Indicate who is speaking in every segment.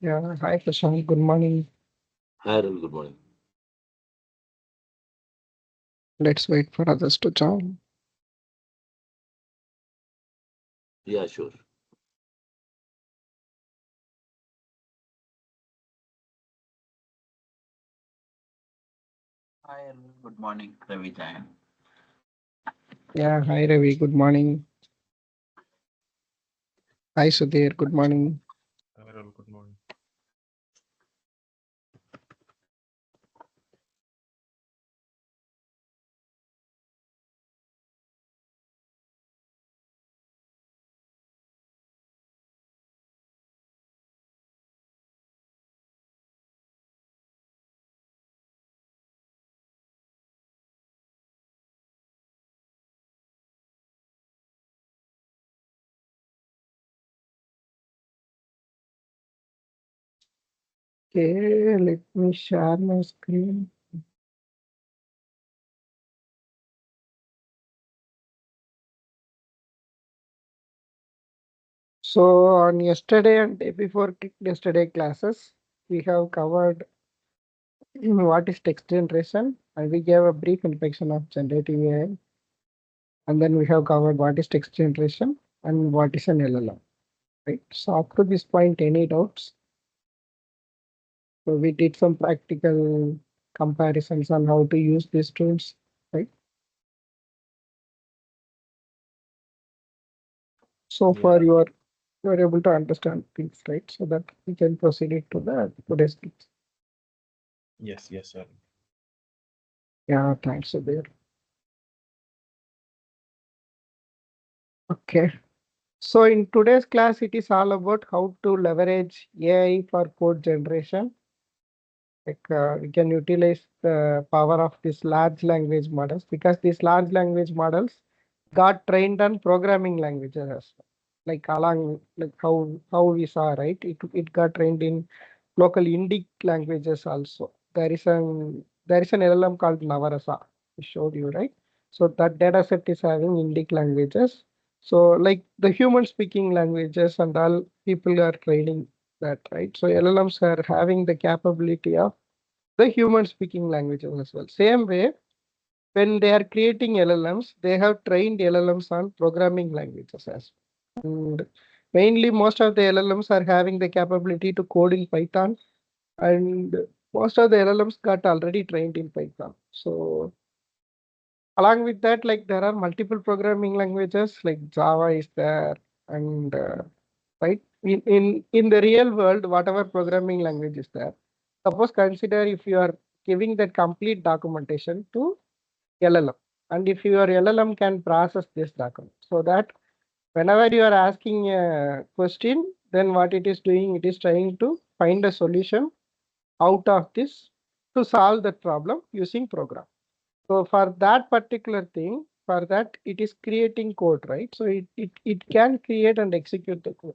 Speaker 1: Yeah, hi Prashant, good morning.
Speaker 2: Hi, Arun. Good morning.
Speaker 1: Let's wait for others to join.
Speaker 2: Yeah, sure.
Speaker 3: Hi, everyone. Good morning, Ravi Jayan.
Speaker 1: Yeah, hi Ravi, good morning. Hi Sudhir, good morning.
Speaker 4: Hello, good morning.
Speaker 1: Okay, let me share my screen. So on yesterday and day before yesterday classes, we have covered what is text generation and we gave a brief introduction of generative AI. And then we have covered what is text generation and what is an LLM, right? So up to this point, any doubts? So we did some practical comparisons on how to use these tools, right? So far
Speaker 4: Yeah,
Speaker 1: you are able to understand things, right? So that we can proceed it to the today's class.
Speaker 4: yes, sir.
Speaker 1: Yeah, thanks, Sudhir. Okay. So in today's class, it is all about how to leverage AI for code generation. Like we can utilize the power of these large language models because these large language models got trained on programming languages as well. Like along like how we saw, right? It got trained in local Indic languages also. There is an LLM called Navarasa. I showed you, right? So that data set is having Indic languages. So like the human speaking languages and all people are training that, right? So LLMs are having the capability of the human speaking languages as well. Same way, when they are creating LLMs, they have trained LLMs on programming languages as well. And mainly, most of the LLMs are having the capability to code in Python, and most of the LLMs got already trained in Python. So along with that, like there are multiple programming languages, like Java is there, and right in the real world, whatever programming language is there. Suppose consider if you are giving that complete documentation to LLM, and if your LLM can process this document, so that whenever you are asking a question, then what it is doing, it is trying to find a solution out of this to solve that problem using program. So for that particular thing, for that it is creating code, right? So it can create and execute the code.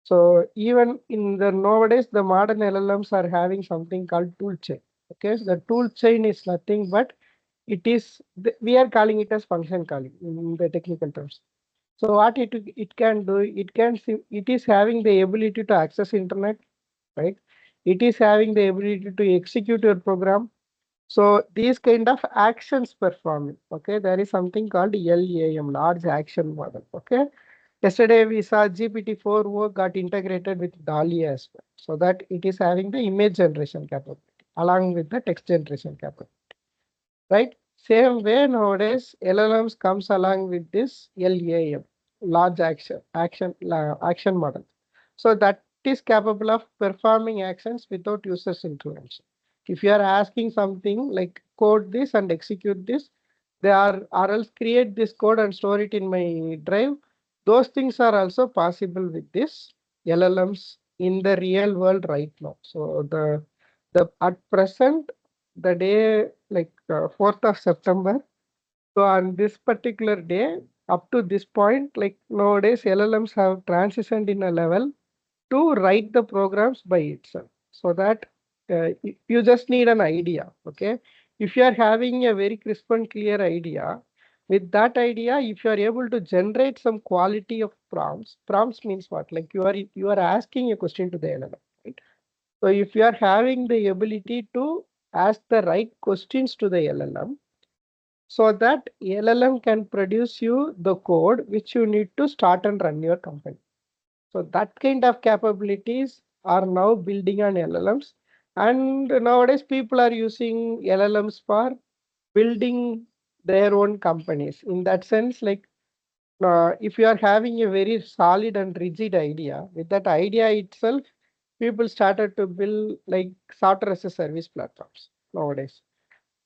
Speaker 1: So even in the nowadays, the modern LLMs are having something called tool chain. Okay, so the tool chain is nothing but we are calling it as function calling in the technical terms. So what it can do, it is having the ability to access internet, right? It is having the ability to execute your program. So these kind of actions performing, okay, there is something called LAM, large action model. Okay. Yesterday we saw GPT-4o got integrated with DALI as well, so that it is having the image generation capability along with the text generation capability, right? Same way nowadays LLMs comes along with this LAM, large action model. So that is capable of performing actions without user's intervention. If you are asking something like code this and execute this, they are or else create this code and store it in my drive. Those things are also possible with this LLMs in the real world right now. So the at present the day like 4th of September. So on this particular day, up to this point, like nowadays LLMs have transitioned in a level to write the programs by itself, so that you just need an idea. Okay, if you are having a very crisp and clear idea, with that idea, if you are able to generate some quality of prompts means what, like you are asking a question to the LLM, right? So if you are having the ability to ask the right questions to the LLM, so that LLM can produce you the code which you need to start and run your company. So that kind of capabilities are now building on LLMs. And nowadays people are using LLMs for building their own companies. In that sense, like if you are having a very solid and rigid idea, with that idea itself, people started to build like software as a service platforms nowadays.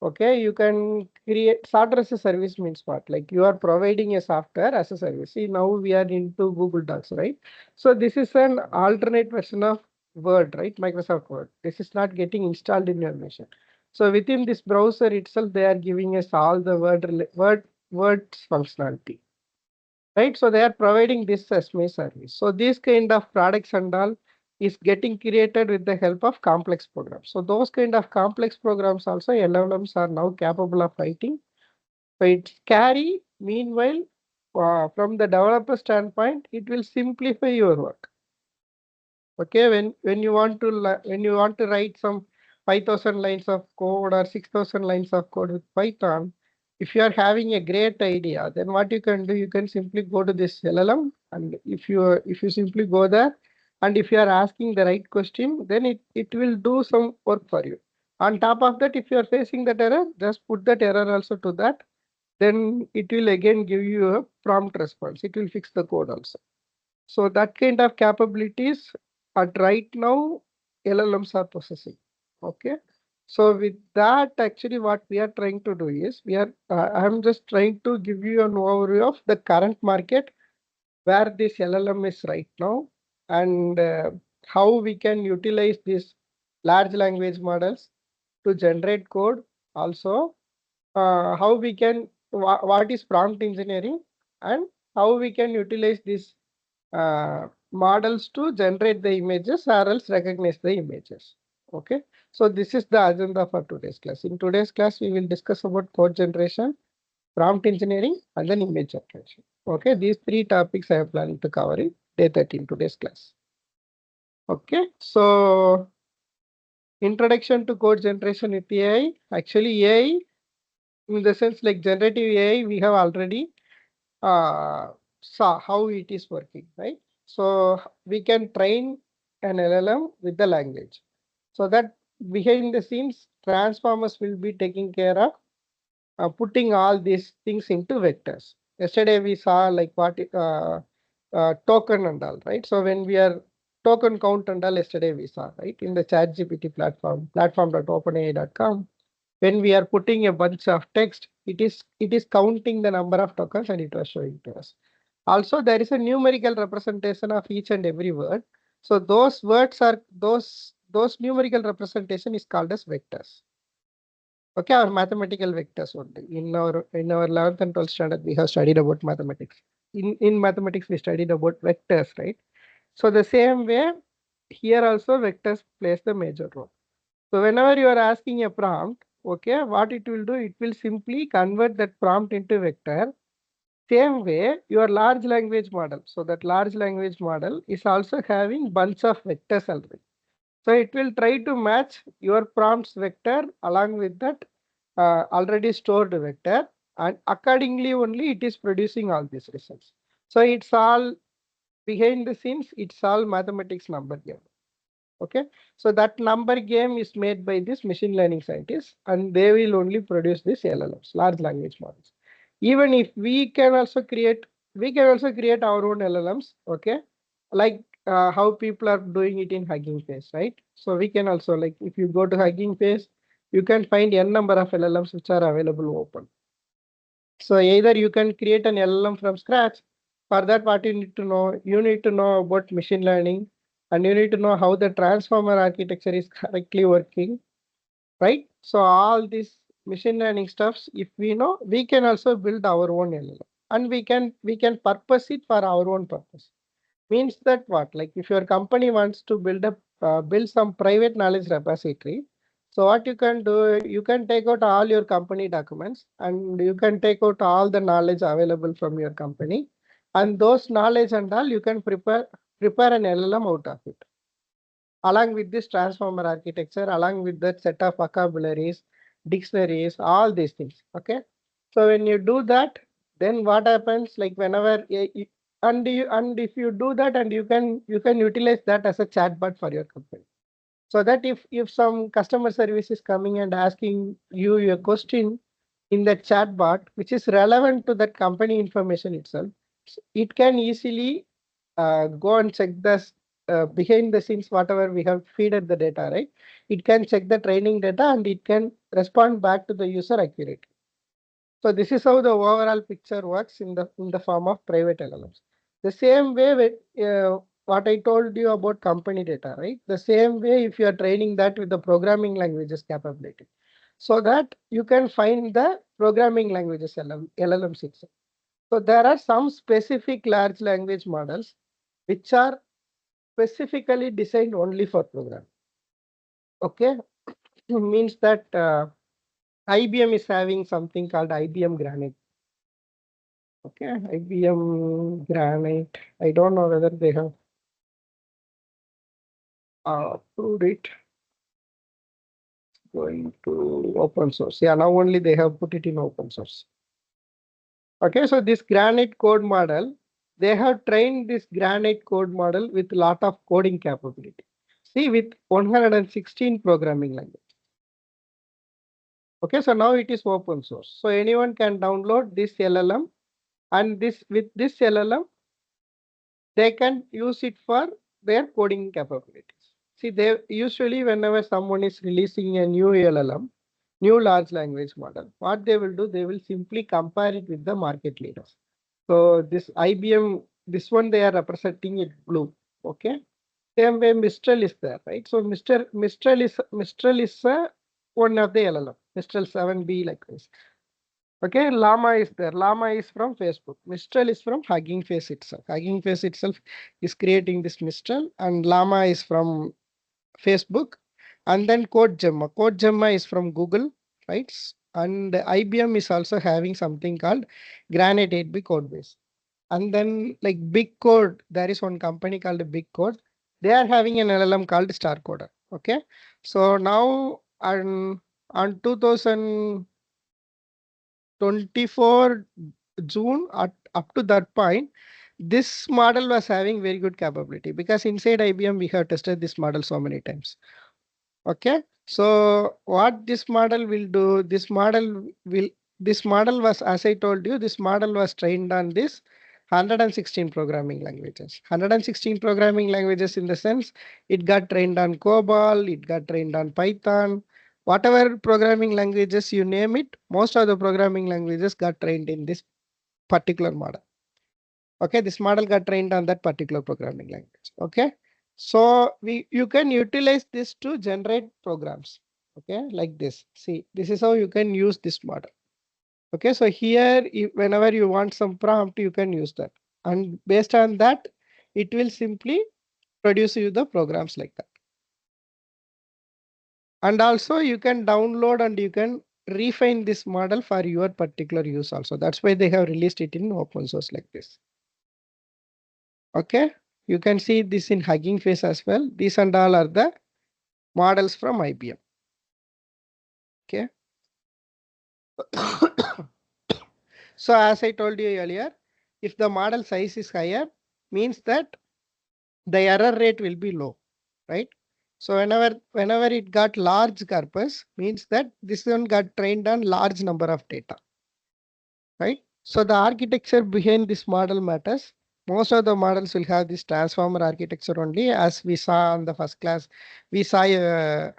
Speaker 1: Okay, you can create software as a service means what? Like you are providing a software as a service. See, now we are into Google Docs, right? So this is an alternate version of Word, right? Microsoft Word. This is not getting installed in your machine. So within this browser itself, they are giving us all the words functionality, right? So they are providing this as my service. So these kind of products and all is getting created with the help of complex programs. So those kind of complex programs also LLMs are now capable of writing. So it's scary. Meanwhile, from the developer standpoint, it will simplify your work. Okay, when you want to write some 5,000 lines of code or 6,000 lines of code with Python, if you are having a great idea, then what you can do, you can simply go to this LLM, and if you simply go there, and if you are asking the right question, then it will do some work for you. On top of that, if you are facing that error, just put that error also to that, then it will again give you a prompt response. It will fix the code also. So that kind of capabilities at right now LLMs are possessing. Okay. So with that, actually what we are trying to do is I'm just trying to give you an overview of the current market where this LLM is right now, and how we can utilize these large language models to generate code. Also, how we can what is prompt engineering, and how we can utilize these models to generate the images or else recognize the images. Okay, so this is the agenda for today's class. In today's class, we will discuss about code generation, prompt engineering, and then image generation. Okay, these three topics I am planning to cover in day 13 today's class. Okay, so introduction to code generation with AI. Actually, AI, in the sense like generative AI, we have already saw how it is working, right? So we can train an LLM with the language, so that behind the scenes transformers will be taking care of putting all these things into vectors. Yesterday we saw like what token and all, right? So when we are token count and all, yesterday we saw, right, in the ChatGPT platform.openai.com, when we are putting a bunch of text, it is counting the number of tokens and it was showing to us. Also, there is a numerical representation of each and every word. So those words are those numerical representation is called as vectors. Okay, our mathematical vectors only. In our 11th and 12th standard, we have studied about mathematics. In mathematics, we studied about vectors, right? So the same way, here also vectors plays the major role. So whenever you are asking a prompt, okay, what it will do, it will simply convert that prompt into vector. Same way, your large language model. So that large language model is also having bunch of vectors already. So it will try to match your prompt's vector along with that already stored vector, and accordingly only it is producing all these results. So it's all behind the scenes, it's all mathematics number game. Okay, so that number game is made by this machine learning scientists, and they will only produce this LLMs, large language models. Even if we can also create our own LLMs. Okay, like how people are doing it in Hugging Face, right? So we can also, like, if you go to Hugging Face, you can find n number of LLMs which are available open. So either you can create an LLM from scratch. For that, what you need to know, about machine learning, and you need to know how the transformer architecture is correctly working, right? So all these machine learning stuffs, if we know, we can also build our own LLM, and we can purpose it for our own purpose. Means that what? Like if your company wants to build some private knowledge repository, so what you can do, you can take out all your company documents, and you can take out all the knowledge available from your company, and those knowledge and all you can prepare an LLM out of it. along with this transformer architecture, along with that set of vocabularies, dictionaries, all these things. Okay. So when you do that, then what happens? Like whenever and if you do that, and you can utilize that as a chatbot for your company. So that if some customer service is coming and asking you a question in the chatbot, which is relevant to that company information itself, it can easily go and check the behind the scenes whatever we have feeded the data, right? It can check the training data and it can respond back to the user accurately. So this is how the overall picture works in the form of private LLMs. The same way with what I told you about company data, right? The same way if you are training that with the programming languages capability, so that you can find the programming languages LLMs itself. So there are some specific large language models which are specifically designed only for programming. Okay, means that IBM is having something called IBM Granite. Okay, IBM Granite. I don't know whether they have approved it. Going to open source. Yeah, now only they have put it in open source. Okay, so this Granite code model, they have trained this Granite code model with a lot of coding capability. See, with 116 programming language. Okay, so now it is open source. So anyone can download this LLM, and with this LLM, they can use it for their coding capabilities. See, they usually whenever someone is releasing a new LLM, new large language model, what they will do, they will simply compare it with the market leaders. So this IBM, this one they are representing it blue. Okay. Same way Mistral is there, right? So Mistral is one of the LLM, Mistral 7B like this. Okay, Llama is there. Llama is from Facebook. Mistral is from Hugging Face itself. Hugging Face itself is creating this Mistral, and Llama is from Facebook. And then Code Gemma. Code Gemma is from Google, right? And IBM is also having something called Granite 8B code base. And then like Big Code, there is one company called Big Code. They are having an LLM called Star Coder. Okay. So now on 2024 June up to that point, this model was having very good capability because inside IBM we have tested this model so many times. Okay, so what this model will do, this model was, as I told you, this model was trained on this 116 programming languages. 116 programming languages in the sense it got trained on COBOL, it got trained on Python, whatever programming languages you name it, most of the programming languages got trained in this particular model. Okay, this model got trained on that particular programming language. Okay, so you can utilize this to generate programs. Okay, like this. See, this is how you can use this model. Okay, so here, whenever you want some prompt, you can use that. And based on that, it will simply produce you the programs like that. And also you can download and you can refine this model for your particular use also. That's why they have released it in open source like this. Okay, you can see this in Hugging Face as well. These and all are the models from IBM. Okay. So as I told you earlier, if the model size is higher, means that the error rate will be low, right? So whenever it got large corpus, means that this one got trained on large number of data, right? So the architecture behind this model matters. Most of the models will have this transformer architecture only. As we saw on the first class, we saw a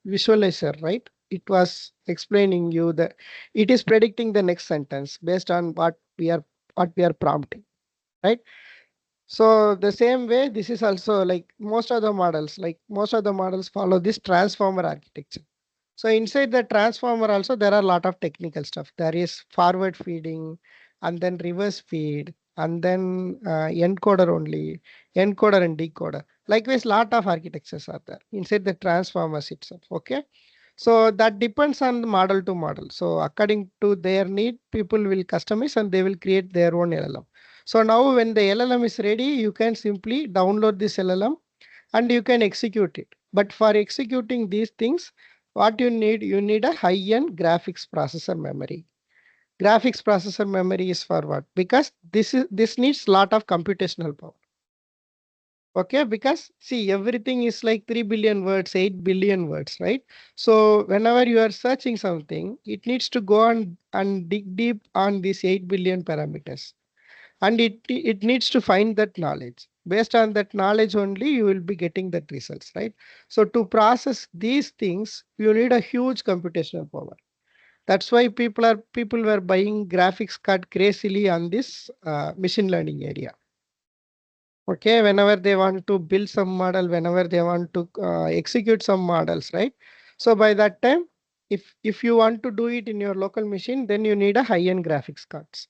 Speaker 1: visualizer, right? It was explaining you that it is predicting the next sentence based on what we are prompting, right? So the same way, this is also like most of the models follow this transformer architecture. So inside the transformer also there are a lot of technical stuff. There is forward feeding and then reverse feed and then encoder only, encoder and decoder. Likewise, lot of architectures are there inside the transformers itself. Okay. So that depends on the model to model. So according to their need, people will customize and they will create their own LLM. So now when the LLM is ready, you can simply download this LLM and you can execute it. But for executing these things, what you need a high-end graphics processor memory. Graphics processor memory is for what? Because this needs lot of computational power. Okay, because see, everything is like 3 billion words, 8 billion words, right? So whenever you are searching something, it needs to go on and dig deep on these 8 billion parameters. And it needs to find that knowledge. Based on that knowledge only, you will be getting that results, right? So to process these things, you need a huge computational power. That's why people were buying graphics card crazily on this machine learning area. Okay, whenever they want to build some model, whenever they want to execute some models, right? So by that time, if you want to do it in your local machine, then you need a high-end graphics cards.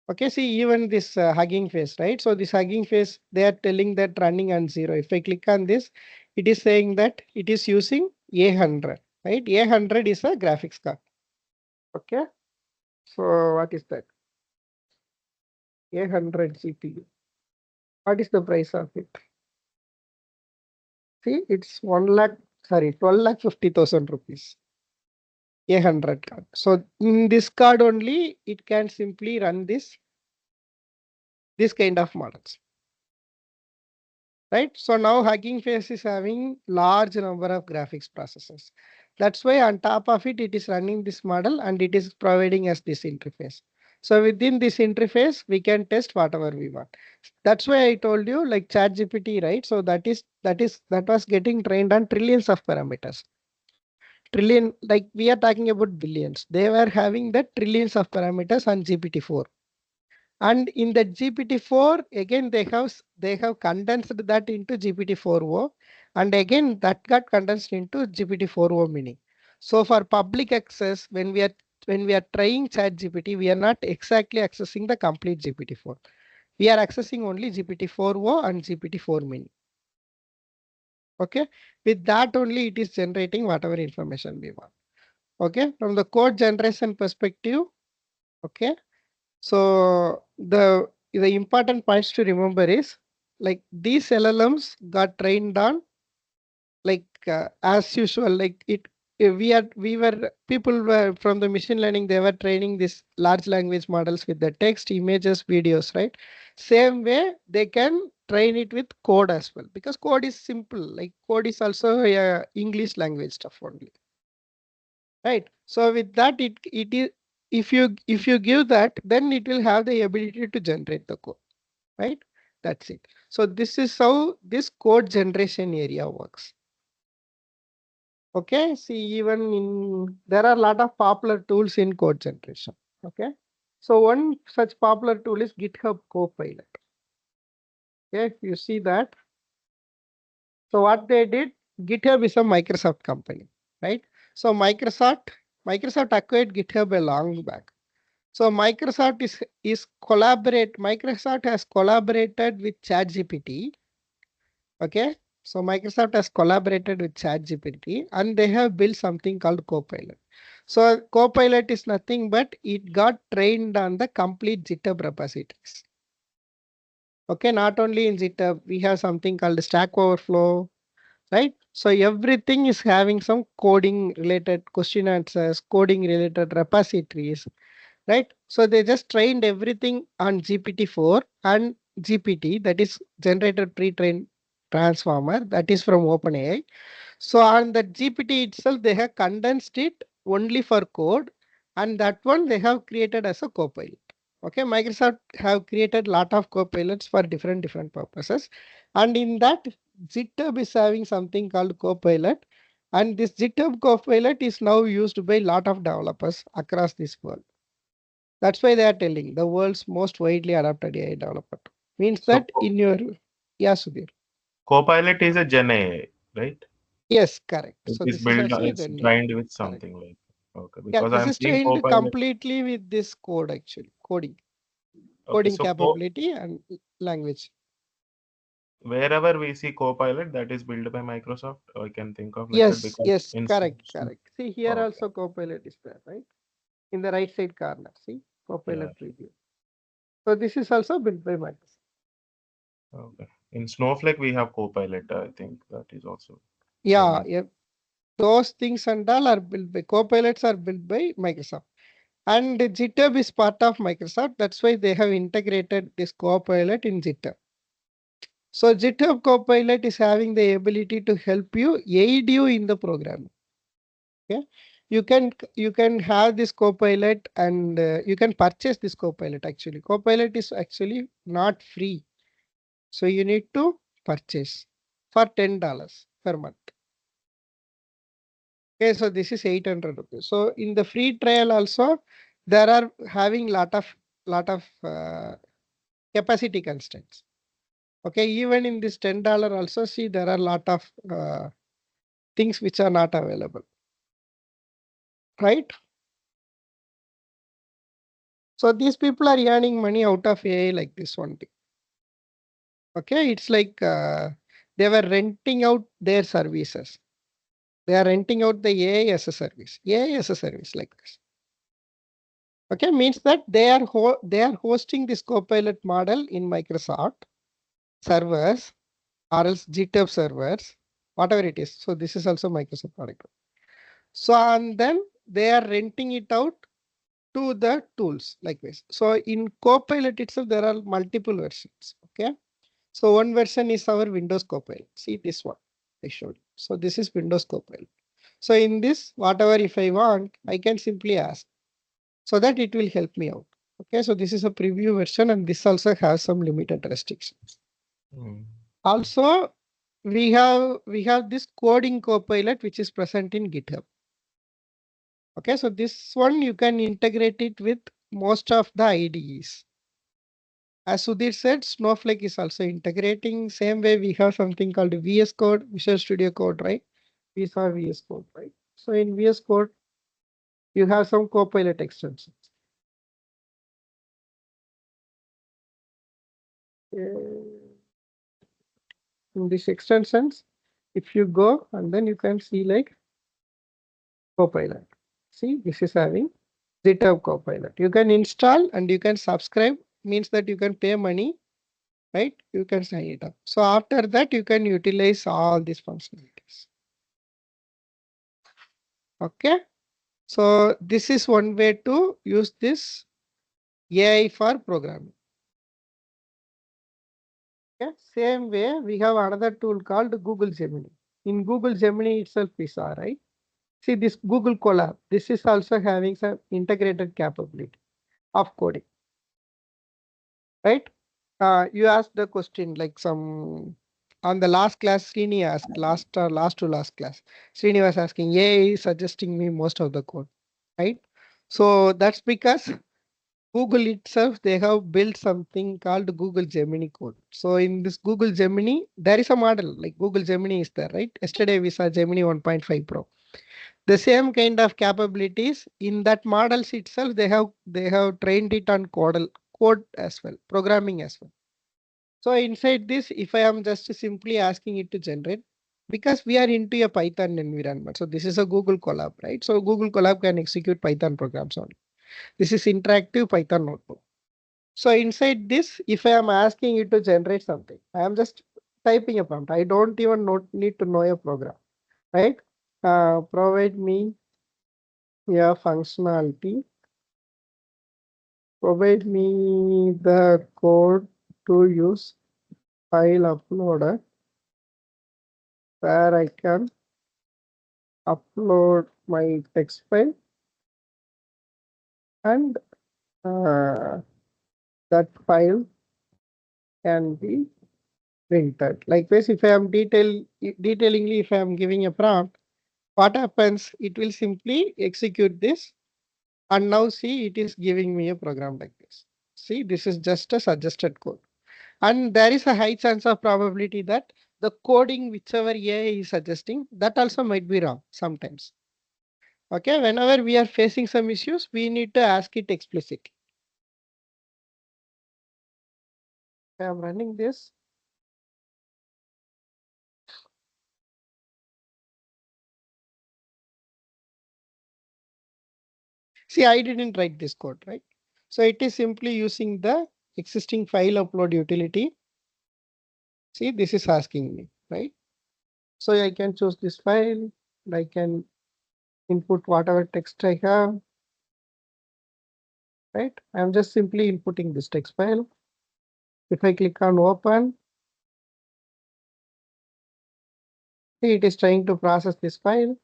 Speaker 1: Okay, see even this Hugging Face, right? So this Hugging Face, they are telling that running on 0. If I click on this, it is saying that it is using A100, right? A100 is a graphics card. Okay, so what is that? A100 GPU. What is the price of it? See, it's 12 lakh 50,000 rupees. A100 card. So in this card only, it can simply run this kind of models. Right? So now Hugging Face is having large number of graphics processors. That's why on top of it, it is running this model and it is providing us this interface. So within this interface, we can test whatever we want. That's why I told you like ChatGPT, right? So that was getting trained on trillions of parameters. Trillion, like we are talking about billions. They were having the trillions of parameters on GPT-4. And in the GPT-4, again, they have condensed that into GPT-4o. And again, that got condensed into GPT-4o mini. So for public access, when we are trying ChatGPT, we are not exactly accessing the complete GPT-4. We are accessing only GPT-4o and GPT-4 mini. Okay. With that only, it is generating whatever information we want. Okay. From the code generation perspective, okay. So the important points to remember is like these LLMs got trained on like as usual, like we were people were from the machine learning, they were training these large language models with the text, images, videos, right? Same way they can train it with code as well, because code is simple, like code is also a English language stuff only, right? So with that, it is, if you give that, then it will have the ability to generate the code, right? That's it. So this is how this code generation area works. Okay, see, even in there are a lot of popular tools in code generation. Okay, so one such popular tool is GitHub Copilot. Okay, you see that. So what they did, GitHub is a Microsoft company, right? So Microsoft acquired GitHub a long back. So Microsoft Microsoft has collaborated with ChatGPT. Okay. So Microsoft has collaborated with ChatGPT and they have built something called Copilot. So Copilot is nothing but it got trained on the complete GitHub repositories. Okay, not only in GitHub, we have something called Stack Overflow, right? So everything is having some coding related question answers, coding related repositories, right? So they just trained everything on GPT-4 and GPT, that is generated pre-trained transformer, that is from OpenAI. So on the GPT itself, they have condensed it only for code, and that one they have created as a copilot. Okay, Microsoft have created lot of copilots for different purposes, and in that GitHub is having something called copilot, and this GitHub copilot is now used by lot of developers across this world. That's why they are telling the world's most widely adopted AI developer. Means
Speaker 4: So
Speaker 1: that in your, yeah, Sudhir.
Speaker 4: Copilot is a Gen AI, right?
Speaker 1: Yes, correct.
Speaker 4: It
Speaker 1: So
Speaker 4: is
Speaker 1: this is
Speaker 4: built,
Speaker 1: also
Speaker 4: it's
Speaker 1: then, yeah,
Speaker 4: trained with
Speaker 1: correct.
Speaker 4: something like, okay,
Speaker 1: Yeah,
Speaker 4: because
Speaker 1: this
Speaker 4: I'm
Speaker 1: is
Speaker 4: seeing
Speaker 1: trained
Speaker 4: Copilot.
Speaker 1: completely with this code actually,
Speaker 4: Okay,
Speaker 1: coding
Speaker 4: so
Speaker 1: capability and language.
Speaker 4: wherever we see Copilot, that is built by Microsoft, I can think of like that
Speaker 1: Yes,
Speaker 4: because
Speaker 1: yes,
Speaker 4: in
Speaker 1: correct. See here
Speaker 4: okay,
Speaker 1: also Copilot is there, right? In the right side corner, see
Speaker 4: yeah,
Speaker 1: Copilot preview. So this is also built by Microsoft.
Speaker 4: okay. In Snowflake, we have Copilot. I think that is also.
Speaker 1: Yeah,
Speaker 4: Running.
Speaker 1: yeah, those things and all are built by Copilots are built by Microsoft. And GitHub is part of Microsoft. That's why they have integrated this Copilot in GitHub. So GitHub Copilot is having the ability to help you, aid you in the programming. Okay, you can have this Copilot and you can purchase this Copilot. Actually, Copilot is actually not free, so you need to purchase for $10 per month. Okay, so this is 800 rupees. So in the free trial also, there are having lot of capacity constraints. Okay, even in this $10 also, see there are lot of things which are not available, right? So these people are earning money out of AI like this one thing. Okay, it's like they were renting out their services. They are renting out the AI as a service. AI as a service like this. Okay, means that they are hosting this Copilot model in Microsoft servers or else GitHub servers, whatever it is. So this is also Microsoft product. So and then they are renting it out to the tools like this. So in Copilot itself, there are multiple versions. Okay. So one version is our Windows Copilot. See this one I showed you. So this is Windows Copilot. So in this, whatever if I want, I can simply ask so that it will help me out. Okay, so this is a preview version and this also has some limited restrictions.
Speaker 4: Hmm.
Speaker 1: Also, we have this coding copilot which is present in GitHub. Okay, so this one you can integrate it with most of the IDEs. As Sudhir said, Snowflake is also integrating. Same way we have something called VS Code, Visual Studio Code, right? We saw VS Code, right? So in VS Code, you have some copilot extensions. In these extensions, if you go and then you can see like Copilot. See, this is having GitHub Copilot. You can install and you can subscribe, means that you can pay money, right? You can sign it up. So after that, you can utilize all these functionalities. Okay. So this is one way to use this AI for programming. Okay. Same way, we have another tool called Google Gemini. In Google Gemini itself, we saw, right? See this Google Colab. This is also having some integrated capability of coding, right? You asked the question like some on the last class. Srini asked last to last class. Srini was asking, AI is suggesting me most of the code, right? So that's because Google itself, they have built something called Google Gemini code. So in this Google Gemini, there is a model like Google Gemini is there, right? Yesterday we saw Gemini 1.5 Pro. The same kind of capabilities in that models itself, they have trained it on code as well, programming as well. So inside this, if I am just simply asking it to generate, because we are into a Python environment. So this is a Google Colab, right? So Google Colab can execute Python programs only. This is interactive Python notebook. So inside this, if I am asking it to generate something, I am just typing a prompt. I don't even need to know a program, right? Provide me a functionality. Provide me the code to use file uploader where I can upload my text file and that file can be printed. Likewise, if I am detailingly, if I am giving a prompt, what happens? It will simply execute this, and now see it is giving me a program like this. See, this is just a suggested code, and there is a high chance of probability that the coding whichever AI is suggesting that also might be wrong sometimes. Okay, whenever we are facing some issues, we need to ask it explicitly. I am running this. See, I didn't write this code, right? So it is simply using the existing file upload utility. See, this is asking me, right? So I can choose this file. I can input whatever text I have, right? I'm just simply inputting this text file. If I click on open, see, it is trying to process this file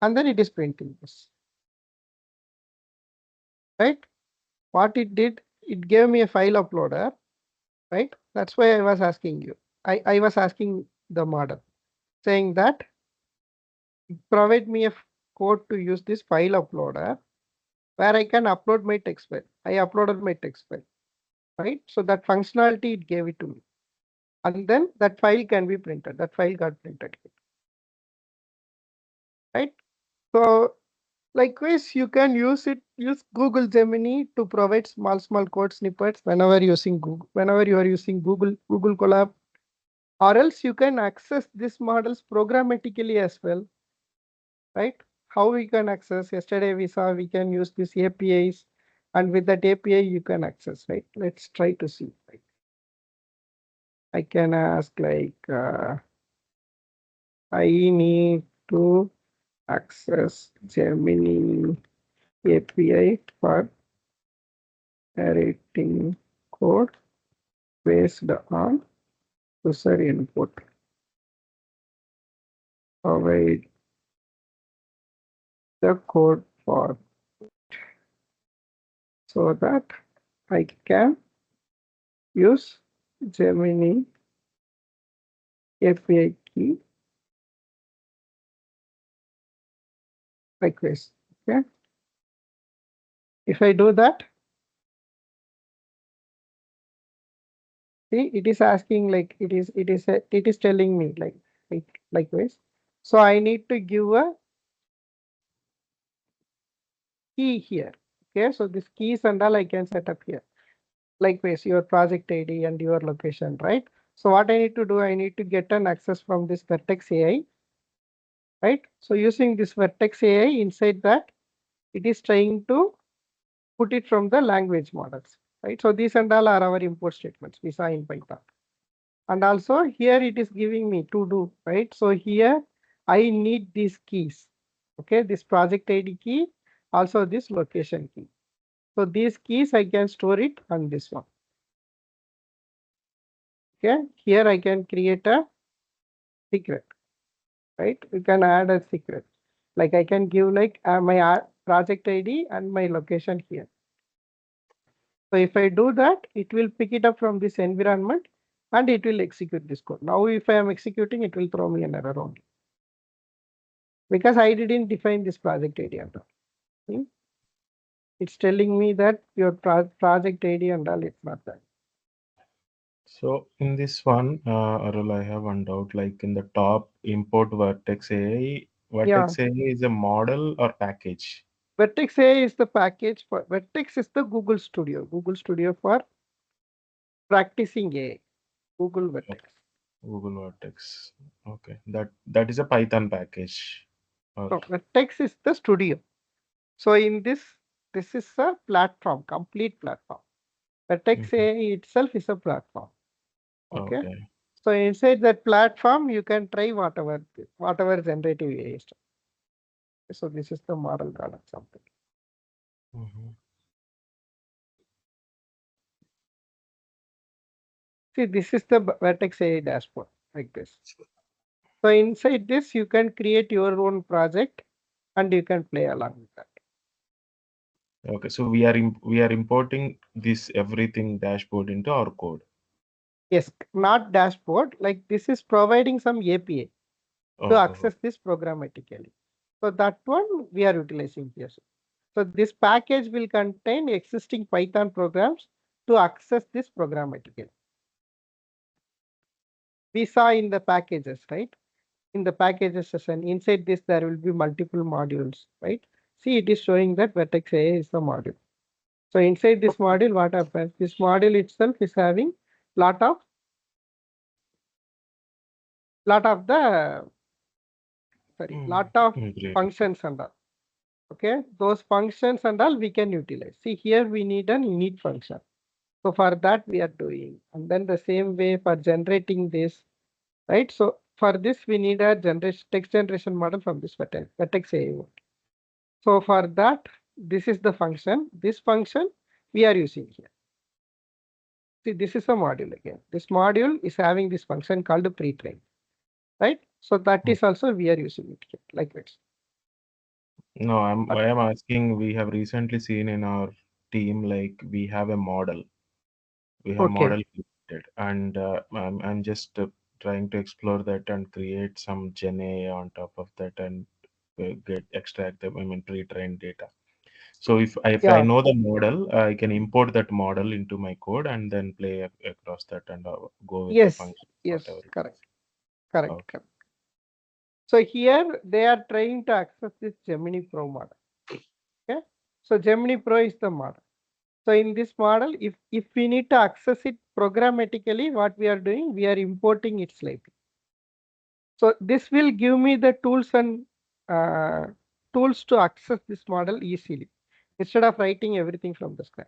Speaker 1: and then it is printing this, right? What it did, it gave me a file uploader, right? That's why I was asking you. I was asking the model saying that provide me a code to use this file uploader where I can upload my text file. I uploaded my text file, right? So that functionality it gave it to me. And then that file can be printed. That file got printed, right? So likewise, you can use Google Gemini to provide small code snippets whenever using Google, whenever you are using Google Colab, or else you can access these models programmatically as well, right? How we can access? Yesterday we saw we can use these APIs, and with that API you can access, right? Let's try to see. Right? I can ask like I need to access Gemini API for narrating code based on user input. Provide the code for so that I can use Gemini API key like this. Okay. If I do that, see, it is asking like it is telling me like this. So I need to give a key here. Okay, so this keys and all I can set up here. Likewise, your project ID and your location, right? So what I need to do, I need to get an access from this Vertex AI, right? So using this Vertex AI inside that, it is trying to put it from the language models, right? So these and all are our import statements we saw in Python. And also here it is giving me to do, right? So here I need these keys, okay? This project ID key, also this location key. So these keys I can store it on this one. Okay, here I can create a secret, right? You can add a secret. Like I can give like my project ID and my location here. So if I do that, it will pick it up from this environment and it will execute this code. Now, if I am executing, it will throw me an error only because I didn't define this project ID and all. See? It's telling me that your project ID and all, it's not that.
Speaker 4: So in this one, Arul, I have one doubt. Like in the top, import Vertex AI.
Speaker 1: Yeah,
Speaker 4: Vertex AI is a model or package?
Speaker 1: Vertex AI is the package for Vertex is the Google Studio for practicing AI, Google
Speaker 4: Okay.
Speaker 1: Vertex.
Speaker 4: Google Vertex. Okay, that is a Python package. Or
Speaker 1: So Vertex is the studio. So in this is a platform, complete platform. Vertex
Speaker 4: Mhm.
Speaker 1: AI itself is a platform. Okay.
Speaker 4: Okay.
Speaker 1: So inside that platform, you can try whatever generative AI is. So this is the model called something.
Speaker 4: Mhm.
Speaker 1: See, this is the Vertex AI dashboard like this. So inside this, you can create your own project and you can play along with that.
Speaker 4: Okay, so we are importing this everything dashboard into our code.
Speaker 1: Yes, not dashboard. Like this is providing some API to
Speaker 4: Oh,
Speaker 1: access this programmatically. So that one we are utilizing here. So this package will contain existing Python programs to access this programmatically. We saw in the packages, right? In the packages session, inside this, there will be multiple modules, right? See, it is showing that Vertex AI is the module. So inside this module, what happens? This module itself is having lot of the lot of
Speaker 4: great.
Speaker 1: functions and all. Okay, those functions and all we can utilize. See, here we need an init function. So for that we are doing, and then the same way for generating this, right? So for this we need a text generation model from this vertex AI. So for that, this is the function. This function we are using here. See, this is a module again. This module is having this function called pre-train, right? So that is also we are using it here, like this.
Speaker 4: No, I am asking, we have recently seen in our team, like we have a model. We have
Speaker 1: Okay.
Speaker 4: model created, and I'm just trying to explore that and create some Gen AI on top of that and extract the, I mean, pre-trained data. So if I
Speaker 1: Yeah.
Speaker 4: know the model, I can import that model into my code and then play across that and go with the
Speaker 1: Yes.
Speaker 4: function,
Speaker 1: Yes.
Speaker 4: whatever it
Speaker 1: Correct.
Speaker 4: is.
Speaker 1: Correct.
Speaker 4: Okay.
Speaker 1: Correct. So here they are trying to access this Gemini Pro model. Okay. So Gemini Pro is the model. So in this model, if we need to access it programmatically, what we are doing, we are importing its library. So this will give me the tools and tools to access this model easily instead of writing everything from the scratch.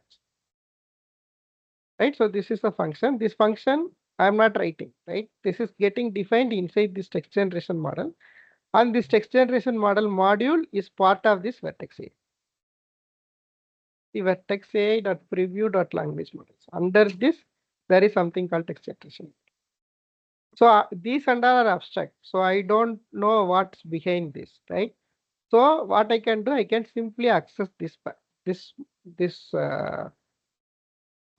Speaker 1: Right. So this is a function. This function I'm not writing. Right. This is getting defined inside this text generation model, and this text generation model module is part of this vertex AI. The vertex AI.preview.language models. Under this, there is something called text generation. So these and all are abstract. So I don't know what's behind this, right? So what I can do, I can simply access this this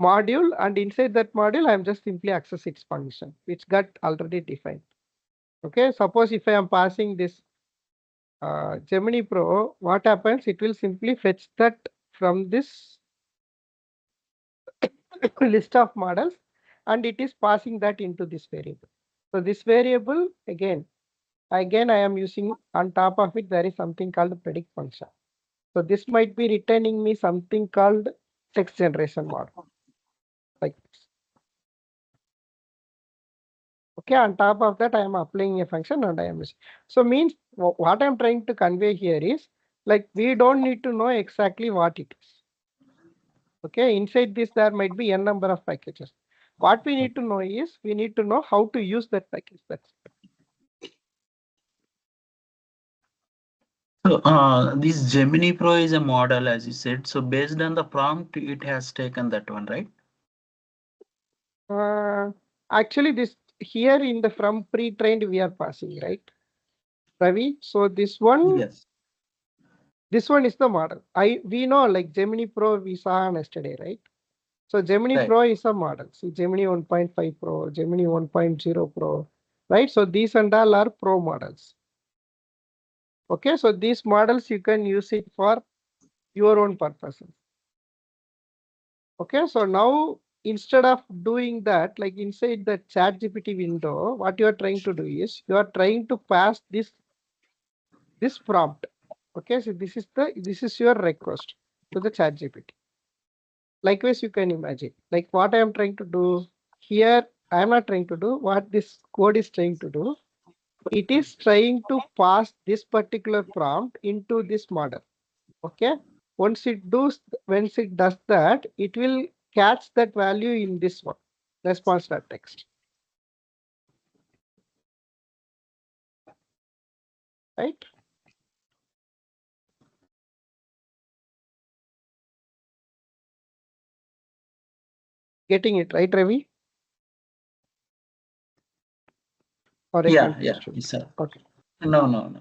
Speaker 1: module, and inside that module, I'm just simply access its function, which got already defined. Okay, suppose if I am passing this Gemini Pro, what happens? It will simply fetch that from this list of models, and it is passing that into this variable. So this variable again I am using on top of it, there is something called predict function. So this might be returning me something called text generation model, like this. Okay, on top of that, I am applying a function and I am using. So means what I'm trying to convey here is, like, we don't need to know exactly what it is. Okay, inside this, there might be n number of packages. What we need to know is, we need to know how to use that package. That's
Speaker 3: So this Gemini Pro is a model, as you said. So based on the prompt, it has taken that one, right?
Speaker 1: actually this here in the from pre-trained we are passing, right, Ravi? So
Speaker 3: Yes.
Speaker 1: this one is the model. We know like Gemini Pro we saw yesterday, right? So Gemini
Speaker 3: Right.
Speaker 1: Pro is a model. See Gemini 1.5 Pro, Gemini 1.0 Pro, right? So these and all are Pro models. Okay, so these models you can use it for your own purposes. Okay, so now instead of doing that, like inside the ChatGPT window, what you are trying to do is you are trying to pass this prompt. Okay, so this is your request to the ChatGPT. Likewise, you can imagine like what I am trying to do here. I am not trying to do what this code is trying to do. It is trying to pass this particular prompt into this model. Okay. Once it does that, it will catch that value in this one, response.text. Right? Getting it right, Ravi? Or I
Speaker 3: Yeah, yeah,
Speaker 1: confused you?
Speaker 3: yes, sir.
Speaker 1: Okay.
Speaker 3: No.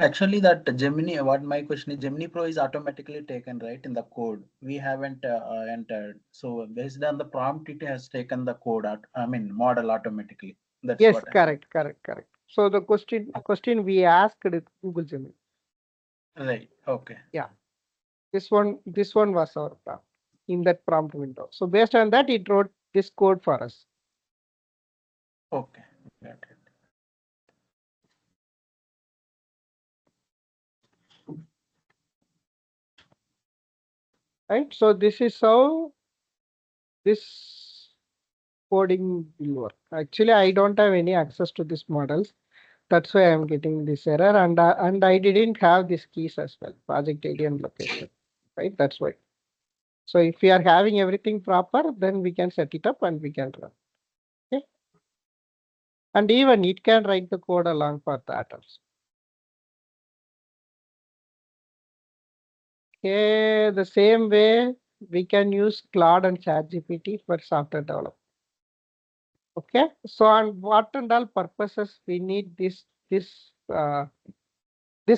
Speaker 3: Actually, that Gemini, what my question is, Gemini Pro is automatically taken, right, in the code. We haven't entered. So based on the prompt, it has taken the code out, I mean, model automatically. That's
Speaker 1: Yes,
Speaker 3: what I mean.
Speaker 1: correct. So the question we asked is Google Gemini.
Speaker 3: Right. Okay.
Speaker 1: Yeah. This one was our prompt in that prompt window. So based on that, it wrote this code for us.
Speaker 3: Okay. Got it.
Speaker 1: Right. So this is how this coding will work. Actually, I don't have any access to these models. That's why I'm getting this error, and I didn't have these keys as well, project ID and location. Right. That's why. So if we are having everything proper, then we can set it up and we can run. Okay. And even it can write the code along for that also. Okay, the same way we can use Claude and ChatGPT for software development. Okay, so on what and all purposes we need this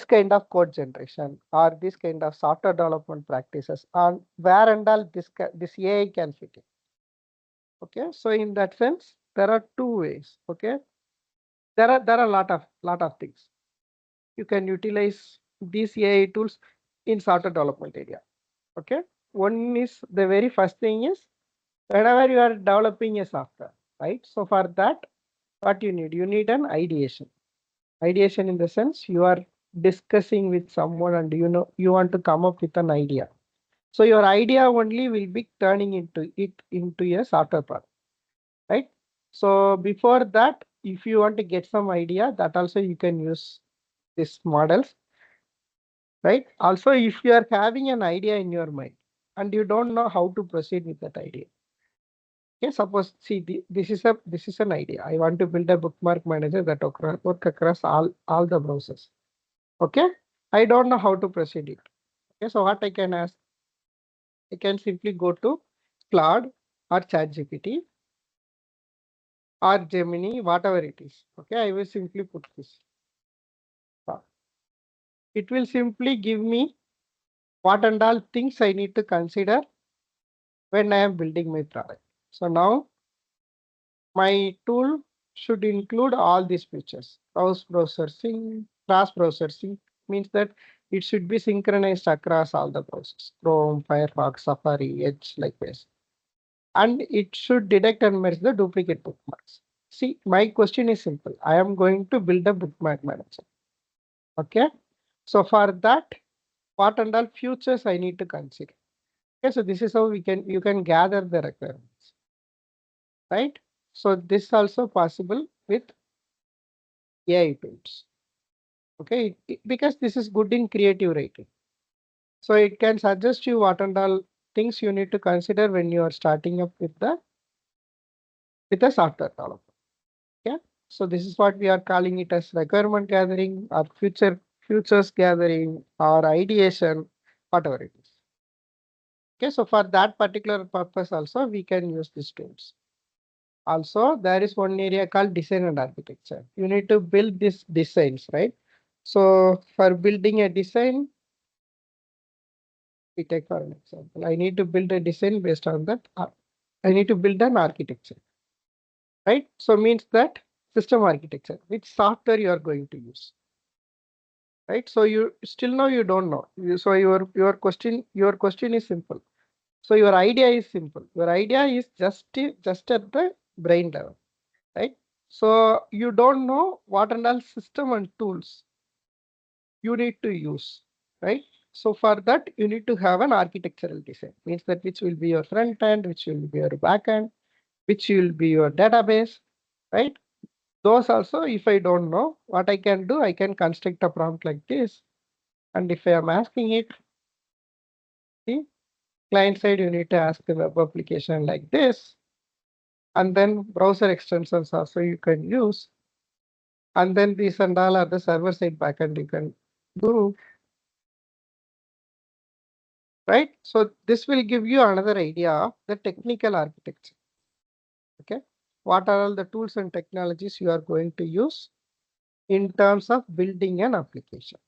Speaker 1: kind of code generation or this kind of software development practices, on where and all this AI can fit in. Okay, so in that sense, there are two ways. Okay, there are a lot of things you can utilize these AI tools in software development area. Okay, one is the very first thing is whenever you are developing a software, right? So for that, what you need an ideation. Ideation in the sense you are discussing with someone and you want to come up with an idea. So your idea only will be turning into a software product, right? So before that, if you want to get some idea, that also you can use these models, right? Also, if you are having an idea in your mind and you don't know how to proceed with that idea. Okay, suppose see this is an idea. I want to build a bookmark manager that work across all the browsers. Okay, I don't know how to proceed it. Okay, so what I can ask, I can simply go to Claude or ChatGPT or Gemini, whatever it is. Okay, I will simply put this. It will simply give me what and all things I need to consider when I am building my product. So now my tool should include all these features. Browser sync, cross browser sync means that it should be synchronized across all the browsers, Chrome, Firefox, Safari, Edge, like this. And it should detect and merge the duplicate bookmarks. See, my question is simple. I am going to build a bookmark manager. Okay. So for that, what and all features I need to consider. Okay, so this is how you can gather the requirements, right? So this also possible with AI tools. Okay, because this is good in creative writing. So it can suggest you what and all things you need to consider when you are starting up with the software development. Okay, so this is what we are calling it as requirement gathering or futures gathering or ideation, whatever it is. Okay, so for that particular purpose also we can use these tools. Also, there is one area called design and architecture. You need to build these designs, right? So for building a design, we take for an example. I need to build a design based on that. I need to build an architecture, right? So means that system architecture, which software you are going to use, right? So you still know you don't know. So your question is simple. So your idea is simple. Your idea is just at the brain level, right? So you don't know what and all system and tools you need to use, right? So for that, you need to have an architectural design, means that which will be your front end, which will be your back end, which will be your database, right? Those also, if I don't know what I can do, I can construct a prompt like this. And if I am asking it, see, client side, you need to ask the web application like this. And then browser extensions also you can use. And then these and all are the server side backend you can do. Right? So this will give you another idea of the technical architecture. Okay. What are all the tools and technologies you are going to use in terms of building an application?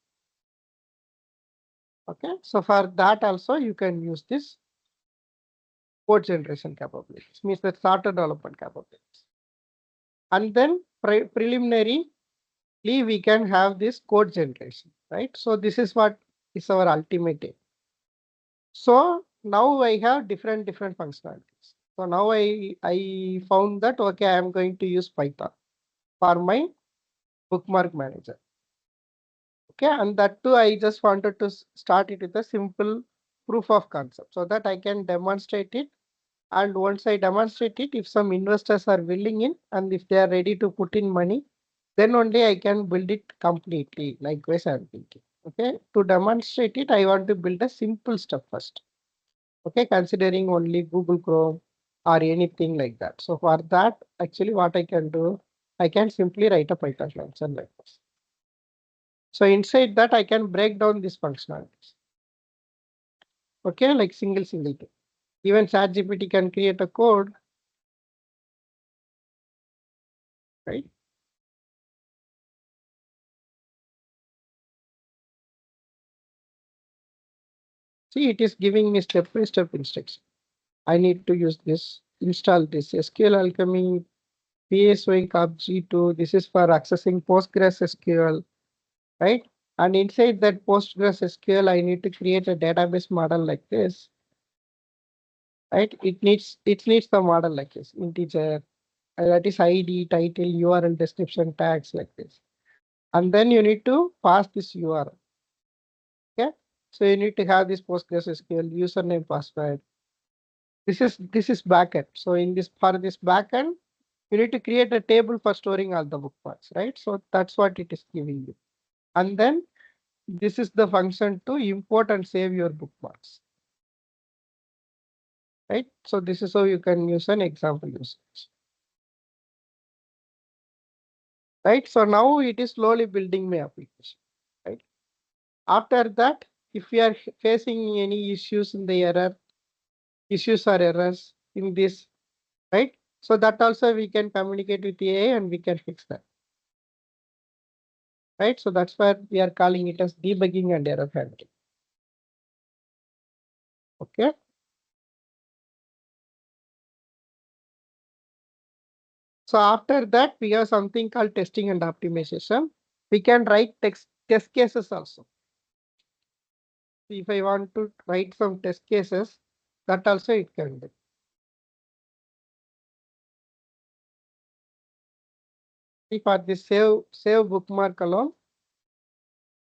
Speaker 1: Okay. So for that also you can use this code generation capabilities, means that software development capabilities. And then preliminary we can have this code generation, right? So this is what is our ultimate aim. So now I have different functionalities. So now I found that okay, I am going to use Python for my bookmark manager. Okay, and that too I just wanted to start it with a simple proof of concept so that I can demonstrate it. And once I demonstrate it, if some investors are willing in and if they are ready to put in money, then only I can build it completely. Likewise, I'm thinking. Okay, to demonstrate it, I want to build a simple step first. Okay, considering only Google Chrome or anything like that. So for that, actually what I can do, I can simply write a Python function like this. So inside that I can break down this functionalities. Okay, like single thing. Even ChatGPT can create a code, right? See, it is giving me step-by-step instruction. I need to use this, install this SQL Alchemy, PSY G2. This is for accessing Postgres SQL, right? And inside that Postgres SQL, I need to create a database model like this, right? It needs the model like this, integer, that is ID, title, URL description tags like this. And then you need to pass this URL. Okay. So you need to have this PostgreSQL username, password. This is backend. So in this for this backend, you need to create a table for storing all the bookmarks, right? So that's what it is giving you. And then this is the function to import and save your bookmarks. Right? So this is how you can use an example usage. Right? So now it is slowly building my application. Right? After that, if we are facing any issues in the issues or errors in this, right? So that also we can communicate with AI and we can fix that. Right? So that's why we are calling it as debugging and error handling. Okay. So after that, we have something called testing and optimization. We can write test cases also. If I want to write some test cases, that also it can do. For this save bookmark alone,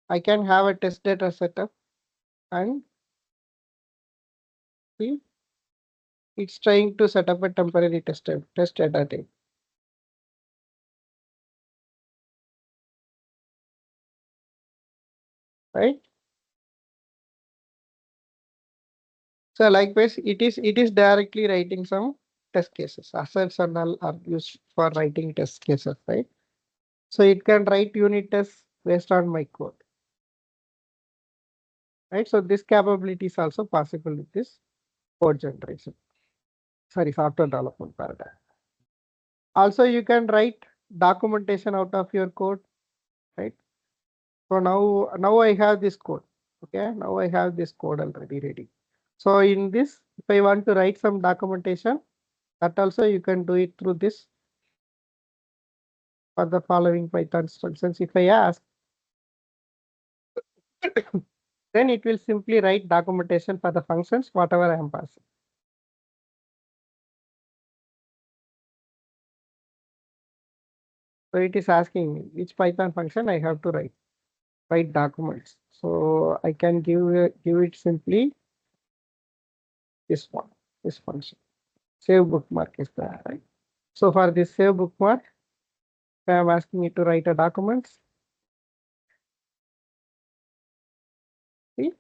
Speaker 1: I can have a test data setup and see it's trying to set up a temporary test data type. Right? So likewise, it is directly writing some test cases. Assets and all are used for writing test cases, right? So it can write unit tests based on my code. Right? So this capability is also possible with this code generation. Sorry, software development paradigm. Also, you can write documentation out of your code, right? So now I have this code. Okay, now I have this code already ready. So in this, if I want to write some documentation, that also you can do it through this for the following Python instructions. If I ask, then it will simply write documentation for the functions, whatever I am passing. So it is asking me which Python function I have to write documents. So I can give it simply this one, this function. Save bookmark is there, right? So for this save bookmark, I am asking me to write a document. See,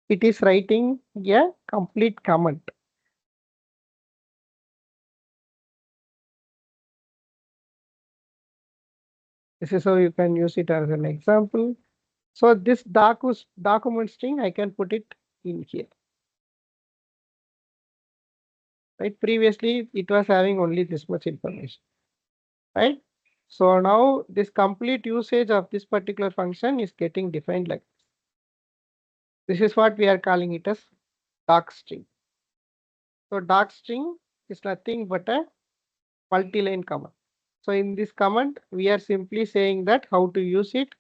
Speaker 1: it is writing a complete comment. This is how you can use it as an example. So this document string, I can put it in here. Right? Previously, it was having only this much information. Right? So now this complete usage of this particular function is getting defined like this. This is what we are calling it as doc string. So doc string is nothing but a multi-line command. So in this command, we are simply saying that how to use it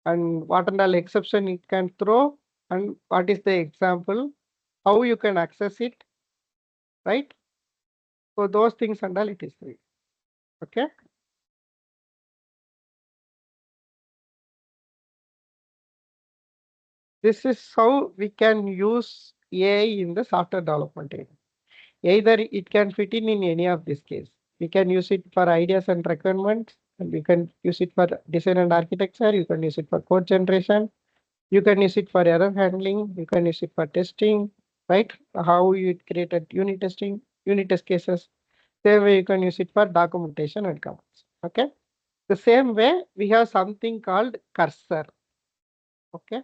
Speaker 1: and what and all exception it can throw and what is the example, how you can access it, right? So those things and all it is free. Okay. This is how we can use AI in the software development area. Either it can fit in any of these cases. We can use it for ideas and requirements, and we can use it for design and architecture. You can use it for code generation. You can use it for error handling. You can use it for testing. right? How you created unit testing, unit test cases. Same way you can use it for documentation and comments. Okay. The same way we have something called cursor. Okay.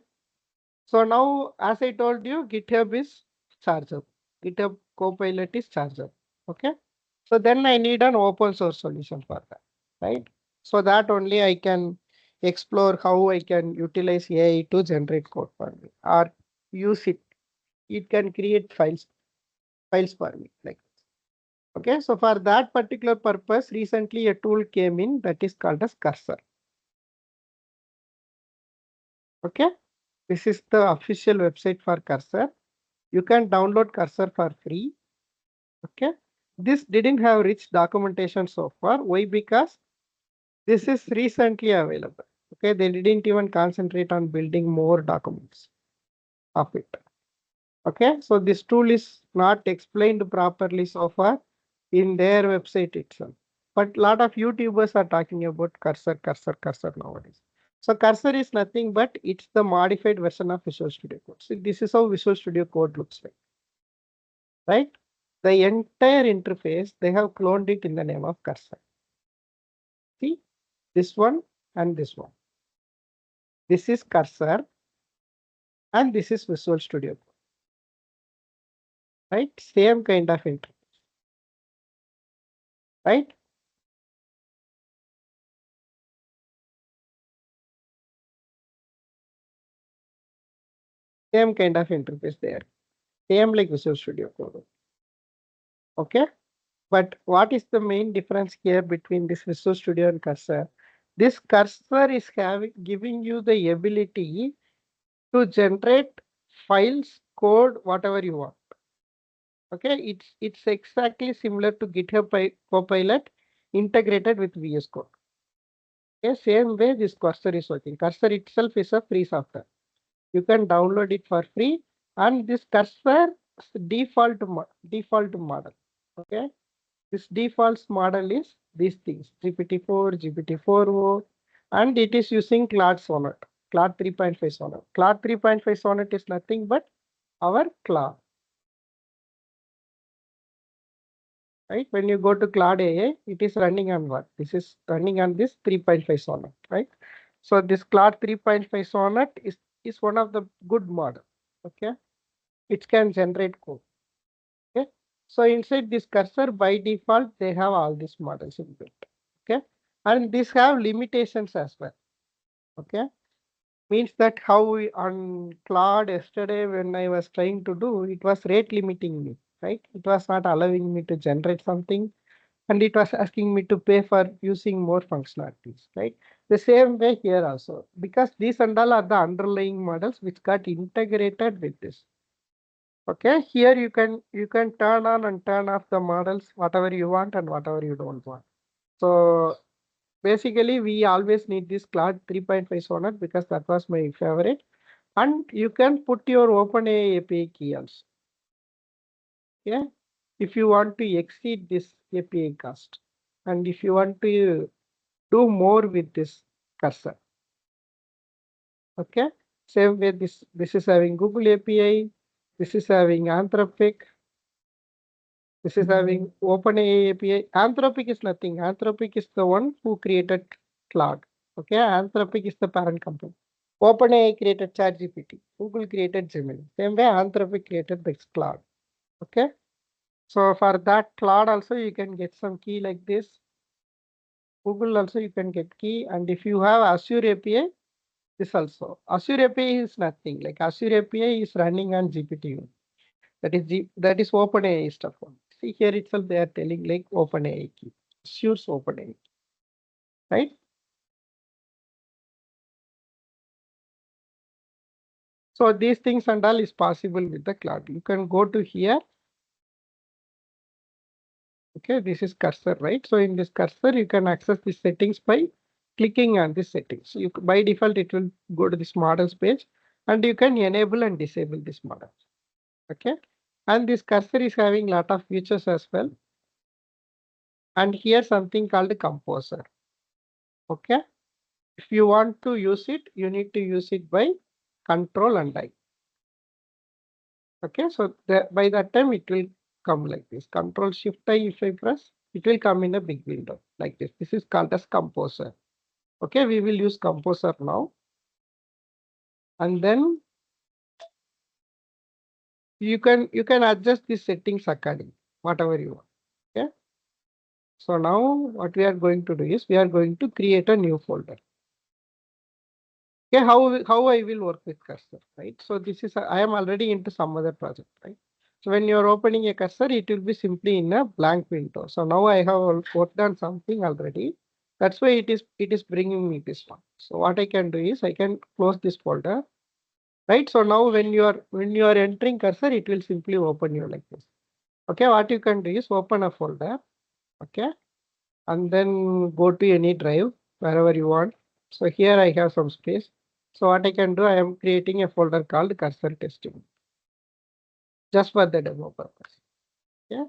Speaker 1: So now, as I told you, GitHub is charger. GitHub Copilot is charger. Okay. So then I need an open source solution for that, right? So that only I can explore how I can utilize AI to generate code for me or use it. It can create files for me. Like, okay. So for that particular purpose, recently a tool came in that is called as Cursor. Okay. This is the official website for Cursor. You can download Cursor for free. Okay. This didn't have rich documentation so far. Why? Because this is recently available. Okay. They didn't even concentrate on building more documents of it. Okay. So this tool is not explained properly so far in their website itself. But a lot of YouTubers are talking about cursor nowadays. So cursor is nothing but it's the modified version of Visual Studio Code. So this is how Visual Studio Code looks like, right? The entire interface, they have cloned it in the name of cursor. See, this one and this one. This is cursor and this is Visual Studio Code, right? Same kind of interface, right? Same kind of interface there. Same like Visual Studio Code. Okay. But what is the main difference here between this Visual Studio and cursor? This cursor is giving you the ability to generate files, code, whatever you want. Okay, it's exactly similar to GitHub Copilot integrated with VS Code. Okay, same way this cursor is working. Cursor itself is a free software. You can download it for free, and this cursor default model. Okay, this default model is these things: GPT-4, GPT-4o, and it is using Claude Sonnet, Claude 3.5 Sonnet. Claude 3.5 Sonnet is nothing but our Claude. Right? When you go to Claude AI, it is running on what? This is running on this 3.5 Sonnet, right? So this Claude 3.5 Sonnet is one of the good model. Okay, it can generate code. Okay, so inside this cursor by default they have all these models inbuilt. Okay, and these have limitations as well. Okay, means that how we on Claude yesterday when I was trying to do, it was rate limiting me, right? It was not allowing me to generate something, and it was asking me to pay for using more functionalities, right? The same way here also, because these and all are the underlying models which got integrated with this. Okay, here you can turn on and turn off the models whatever you want and whatever you don't want. So basically we always need this Claude 3.5 Sonnet because that was my favorite, and you can put your OpenAI API key also. Yeah, if you want to exceed this API cost, and if you want to do more with this cursor. Okay, same way this is having Google API, this is having Anthropic, this is having OpenAI API. Anthropic is nothing. Anthropic is the one who created Claude. Okay, Anthropic is the parent company. OpenAI created ChatGPT. Google created Gemini. Same way Anthropic created this Claude. Okay, so for that Claude also you can get some key like this. Google also you can get key, and if you have Azure API, this also. Azure API is nothing. Like Azure API is running on GPT. That is OpenAI stuff. See here itself they are telling like OpenAI key. Azure's OpenAI, right? So these things and all is possible with the cloud. You can go to here. Okay, this is cursor, right? So in this cursor, you can access the settings by clicking on this settings. You by default it will go to this models page, and you can enable and disable this model. Okay, and this cursor is having lot of features as well. And here something called composer. Okay, if you want to use it, you need to use it by Control and I. Okay, so by that time it will come like this. Control Shift I if I press, it will come in a big window like this. This is called as Composer. Okay, we will use Composer now. And then you can adjust the settings according, whatever you want. Okay. So now what we are going to do is we are going to create a new folder. Okay, how I will work with cursor, right? So this is I am already into some other project, right? So when you are opening a cursor, it will be simply in a blank window. So now I have worked on something already. That's why it is bringing me this one. So what I can do is I can close this folder, right? So now when you are entering cursor, it will simply open you like this. Okay, what you can do is open a folder, okay, and then go to any drive wherever you want. So here I have some space. So what I can do, I am creating a folder called cursor testing just for the demo purpose. Yeah,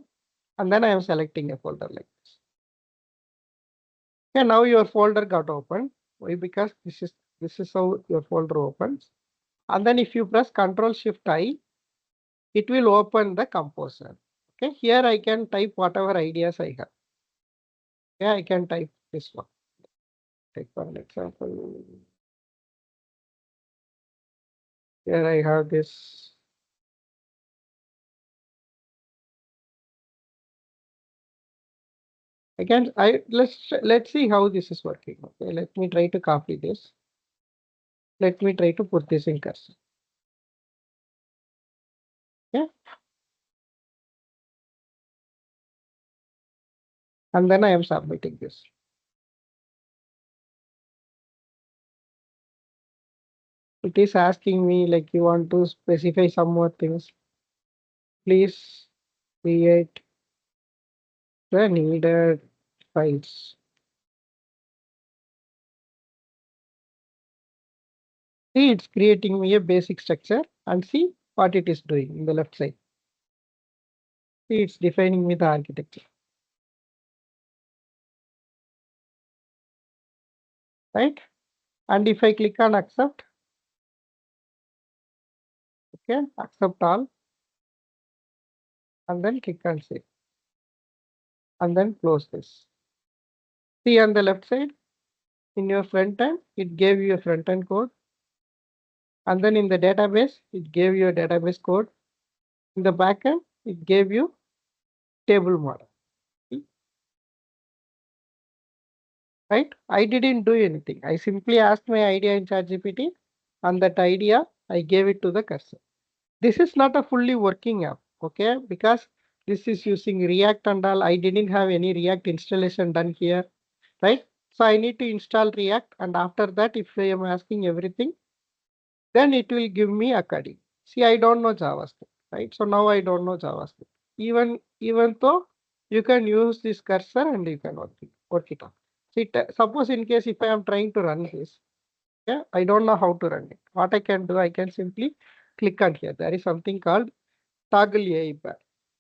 Speaker 1: and then I am selecting a folder like this. Yeah, now your folder got opened. Why? Because this is how your folder opens. And then if you press Control Shift I, it will open the composer. Okay, here I can type whatever ideas I have. Yeah, I can type this one. Take for an example. Here I have this. Again, let's see how this is working. Okay, let me try to copy this. Let me try to put this in cursor. Yeah, and then I am submitting this. It is asking me like you want to specify some more things. Please create the needed files. See, it's creating me a basic structure and see what it is doing in the left side. See, it's defining me the architecture. Right? And if I click on accept, okay, accept all, and then click on save, and then close this. See on the left side, in your front end, it gave you a front end code. And then in the database, it gave you a database code. In the back end, it gave you table model. Right? I didn't do anything. I simply asked my idea in ChatGPT, and that idea, I gave it to the cursor. This is not a fully working app, okay? Because this is using React and all. I didn't have any React installation done here, right? So I need to install React, and after that, if I am asking everything, then it will give me according. See, I don't know JavaScript, right? So now I don't know JavaScript. Even though you can use this cursor and you can work it on. See, suppose in case if I am trying to run this, yeah, I don't know how to run it. What I can do, I can simply click on here. There is something called toggle AI bar.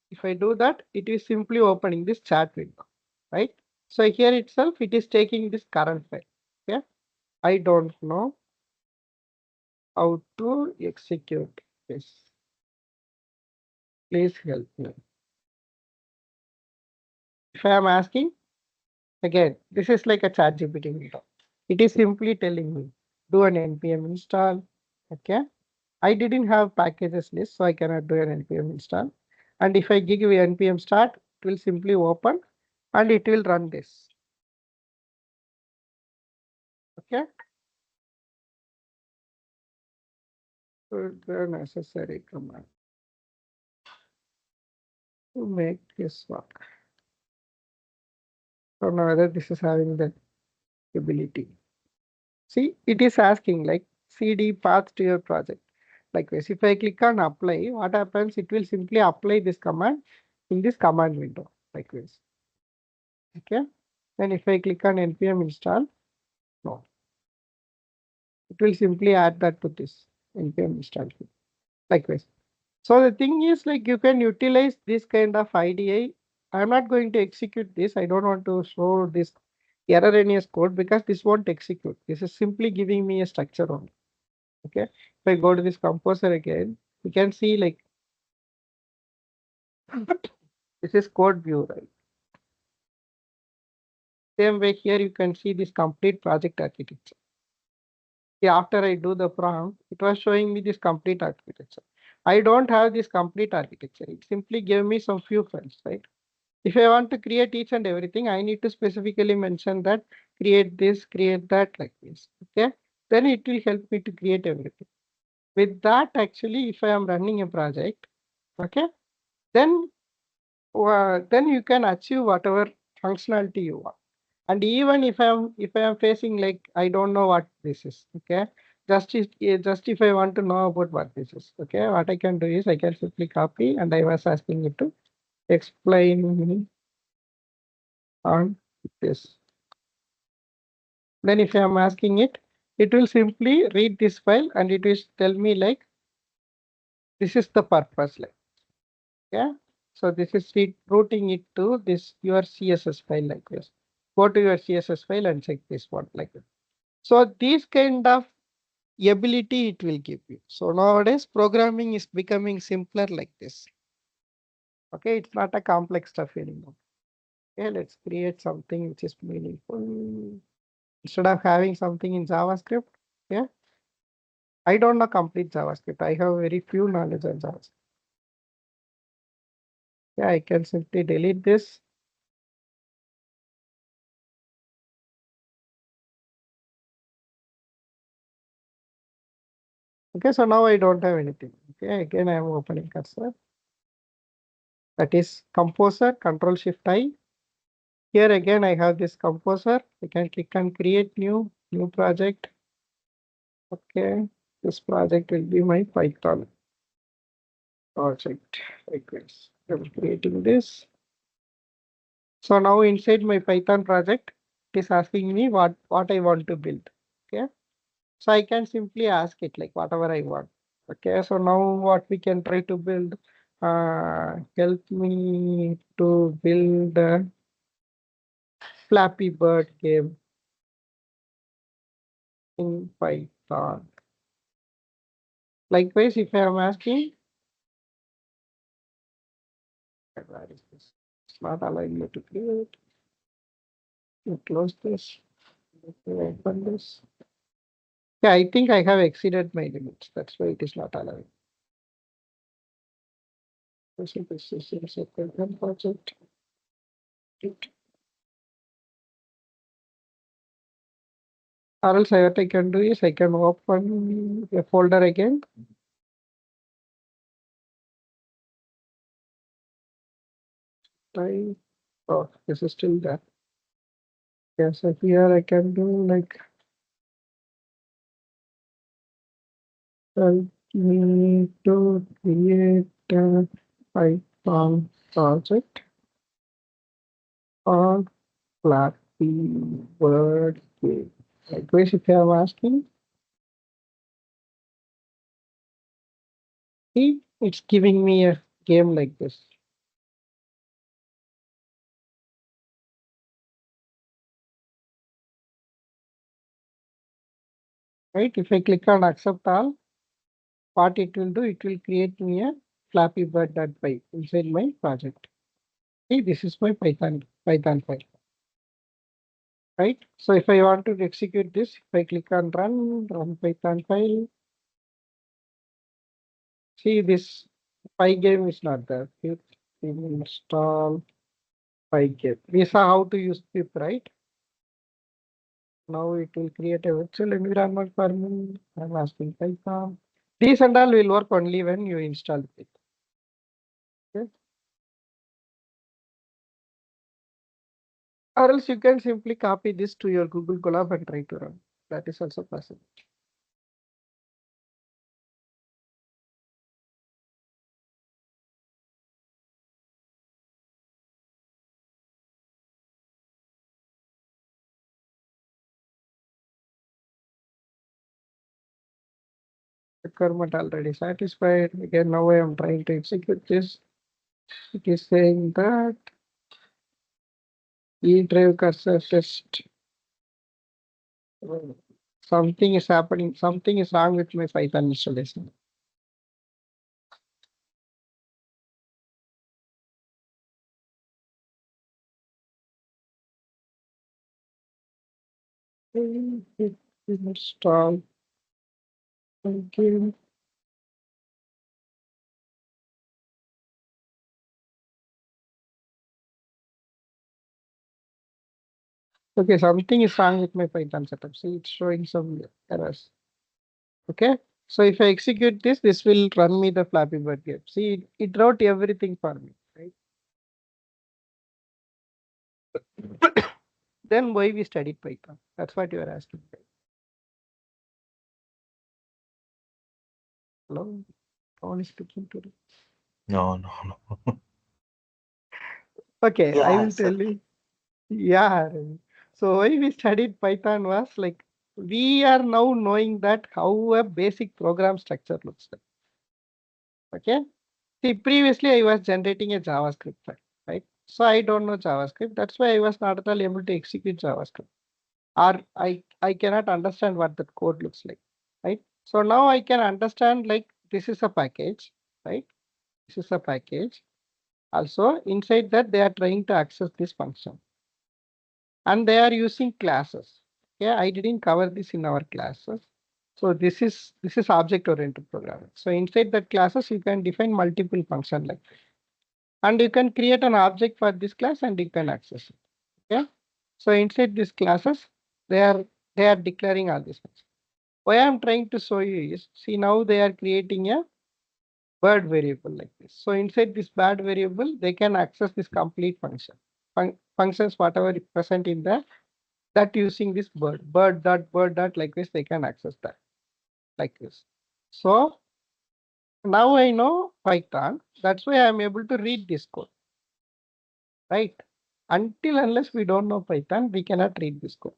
Speaker 1: If I do that, it is simply opening this chat window, right? So here itself, it is taking this current file. Yeah, I don't know how to execute this. Please help me. If I am asking, again, this is like a chat GPT window. It is simply telling me, do an npm install. Okay. I didn't have packages list, so I cannot do an npm install. And if I give you npm start, it will simply open and it will run this. Okay. So the necessary command to make this work. So now whether this is having the ability. See, it is asking like CD path to your project. Like this, if I click on apply, what happens? It will simply apply this command in this command window like this. Okay. Then if I click on npm install, no, it will simply add that to this npm install like this. So the thing is like you can utilize this kind of IDE. I'm not going to execute this. I don't want to show this erroneous code because this won't execute. This is simply giving me a structure only. Okay. If I go to this composer again, you can see like This is code view, right? Same way here you can see this complete project architecture. See, after I do the prompt, it was showing me this complete architecture. I don't have this complete architecture. It simply gave me some few files, right? If I want to create each and everything, I need to specifically mention that create this, create that like this. Okay. Then it will help me to create everything. With that, actually, if I am running a project, okay, then then you can achieve whatever functionality you want. And even if I am facing like I don't know what this is, okay, just if I want to know about what this is, okay, what I can do is I can simply copy, and I was asking it to explain me on this. Then if I am asking it, it will simply read this file and it will tell me like this is the purpose, like, yeah. So this is routing it to this your CSS file like this. Go to your CSS file and check this one like this. So these kind of ability it will give you. So nowadays programming is becoming simpler like this. Okay, it's not a complex stuff anymore. Okay, let's create something which is meaningful. Instead of having something in JavaScript, yeah, I don't know complete JavaScript. I have very few knowledge on JavaScript. Yeah, I can simply delete this. Okay, so now I don't have anything. Okay, again I am opening cursor. That is composer, Control Shift I. Here again I have this composer. I can click on create new project. Okay, this project will be my Python project. Like this. I'm creating this. So now inside my Python project, it is asking me what I want to build. Okay, so I can simply ask it like whatever I want. Okay, so now what we can try to build, help me to build a Flappy Bird game in Python. Likewise, if I am asking, where is this? It's not allowing me to create. You close this. Open this. Yeah, I think I have exceeded my limits. That's why it is not allowing. This is a second project. Or else what I can do is I can open a folder again. Oh, this is still there. Yeah, so here I can do like help me to create a Python project on Flappy Bird game. Likewise, if you are asking, see, it's giving me a game like this. Right? If I click on accept all, what it will do, it will create me a Flappy Bird.py inside my project. See, this is my Python file. Right? So if I want to execute this, if I click on run Python file, see this pygame is not there. Here, install pygame. We saw how to use pip, right? Now it will create a virtual environment for me. I'm asking Python. These and all will work only when you install it. Okay. Or else you can simply copy this to your Google Colab and try to run. That is also possible. Requirement already satisfied. Again, now I am trying to execute this. It is saying that E-drive cursor test. Something is happening. Something is wrong with my Python installation. Install again. Okay, something is wrong with my Python setup. See, it's showing some errors. Okay, so if I execute this, this will run me the Flappy Bird game. See, it wrote everything for me, right? Then why we studied Python? That's what you are asking. Hello, no one is speaking to me.
Speaker 4: No, no, no.
Speaker 1: Okay, I
Speaker 2: Yeah,
Speaker 1: will
Speaker 2: sir.
Speaker 1: tell you. Yeah, Ravi. So why we studied Python was like we are now knowing that how a basic program structure looks like. Okay. See, previously I was generating a JavaScript file, right? So I don't know JavaScript. That's why I was not at all able to execute JavaScript. Or I cannot understand what that code looks like, right? So now I can understand like this is a package, right? This is a package. Also inside that they are trying to access this function and they are using classes. Yeah, I didn't cover this in our classes. So this is object oriented programming. So inside that classes you can define multiple function like this. And you can create an object for this class and you can access it. Okay. So inside these classes, they are declaring all these things. Why I'm trying to show you is see now they are creating a bird variable like this. So inside this bird variable, they can access this complete function. Functions whatever is present in that using this bird dot like this, they can access that like this. So now I know Python. That's why I'm able to read this code. Right? Until unless we don't know Python, we cannot read this code.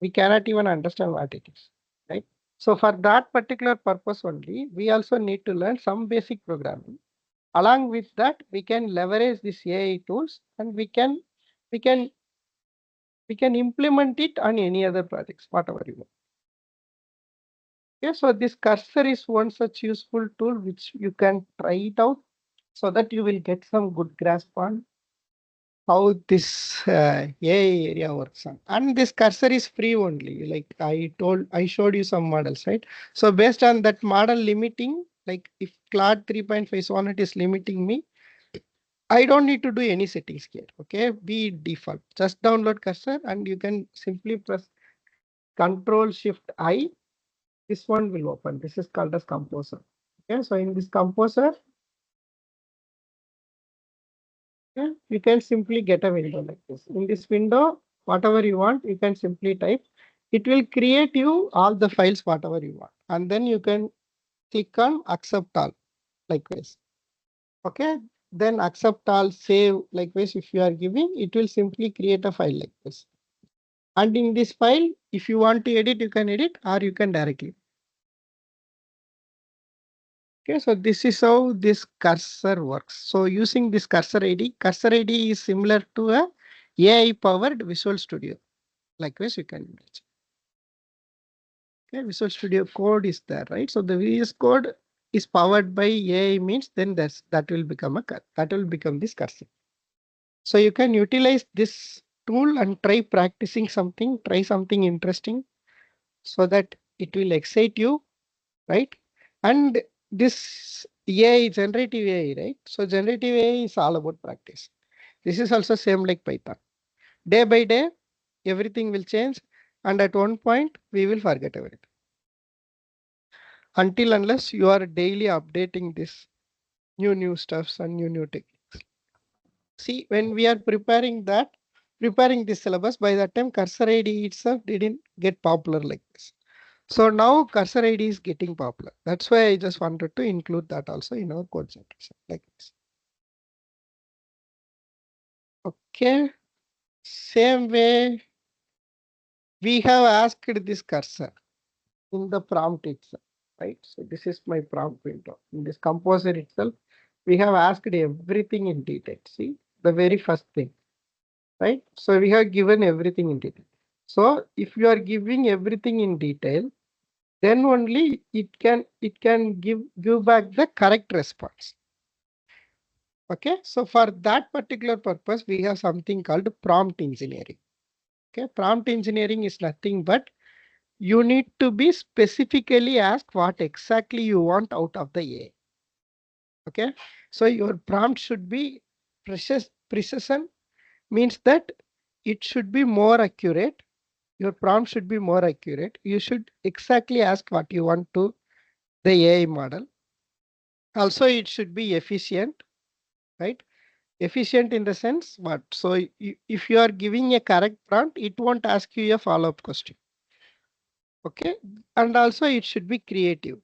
Speaker 1: We cannot even understand what it is, right? So for that particular purpose only, we also need to learn some basic programming. Along with that, we can leverage these AI tools and we can we can implement it on any other projects, whatever you want. Okay, so this cursor is one such useful tool which you can try it out so that you will get some good grasp on how this AI area works on. And this cursor is free only. Like I showed you some models, right? So based on that model limiting, like if Claude 3.5 Sonnet is limiting me, I don't need to do any settings here. Okay, be default. Just download cursor and you can simply press Control Shift I. This one will open. This is called as composer. Okay, so in this composer, yeah, you can simply get a window like this. In this window, whatever you want, you can simply type. It will create you all the files, whatever you want. And then you can click on accept all like this. Okay. Then accept all, save like this. If you are giving, it will simply create a file like this. And in this file, if you want to edit, you can edit or you can directly. Okay, so this is how this cursor works. So using this cursor ID is similar to a AI powered Visual Studio. Likewise, you can imagine. Okay, Visual Studio Code is there, right? So the VS Code is powered by AI means then that will become this cursor. So you can utilize this tool and try practicing something, try something interesting so that it will excite you, right? And this AI, generative AI, right? So generative AI is all about practice. This is also same like Python. Day by day, everything will change. And at one point, we will forget everything. Until unless you are daily updating this new stuffs and new techniques. See, when we are preparing this syllabus, by that time cursor ID itself didn't get popular like this. So now cursor ID is getting popular. That's why I just wanted to include that also in our code generation like this. Okay. Same way we have asked this cursor in the prompt itself, right? So this is my prompt window. In this composer itself, we have asked everything in detail. See, the very first thing, right? So we have given everything in detail. So if you are giving everything in detail, then only it can give back the correct response. Okay, so for that particular purpose, we have something called prompt engineering. Okay, prompt engineering is nothing but you need to be specifically asked what exactly you want out of the AI. Okay, so your prompt should be precision means that it should be more accurate. Your prompt should be more accurate. You should exactly ask what you want to the AI model. Also, it should be efficient, right? Efficient in the sense what? So if you are giving a correct prompt, it won't ask you a follow-up question. Okay, and also it should be creative.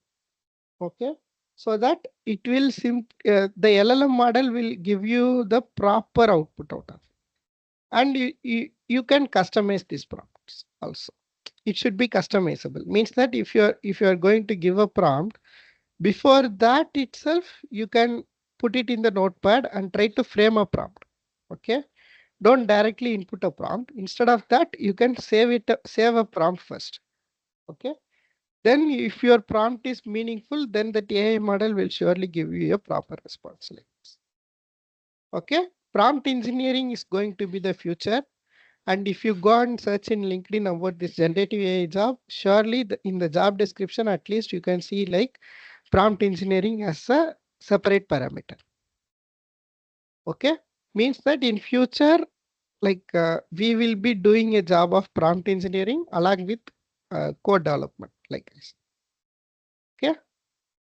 Speaker 1: Okay, so that it will the LLM model will give you the proper output out of it, and you can customize these prompts also. It should be customizable. Means that if you're going to give a prompt, before that itself you can put it in the notepad and try to frame a prompt. Okay, don't directly input a prompt. Instead of that, you can save a prompt first. Okay, then if your prompt is meaningful, then the AI model will surely give you a proper response like this. Okay, prompt engineering is going to be the future. And if you go and search in LinkedIn about this generative AI job, surely in the job description, at least you can see like prompt engineering as a separate parameter. Okay, means that in future, like we will be doing a job of prompt engineering along with code development like this. Okay,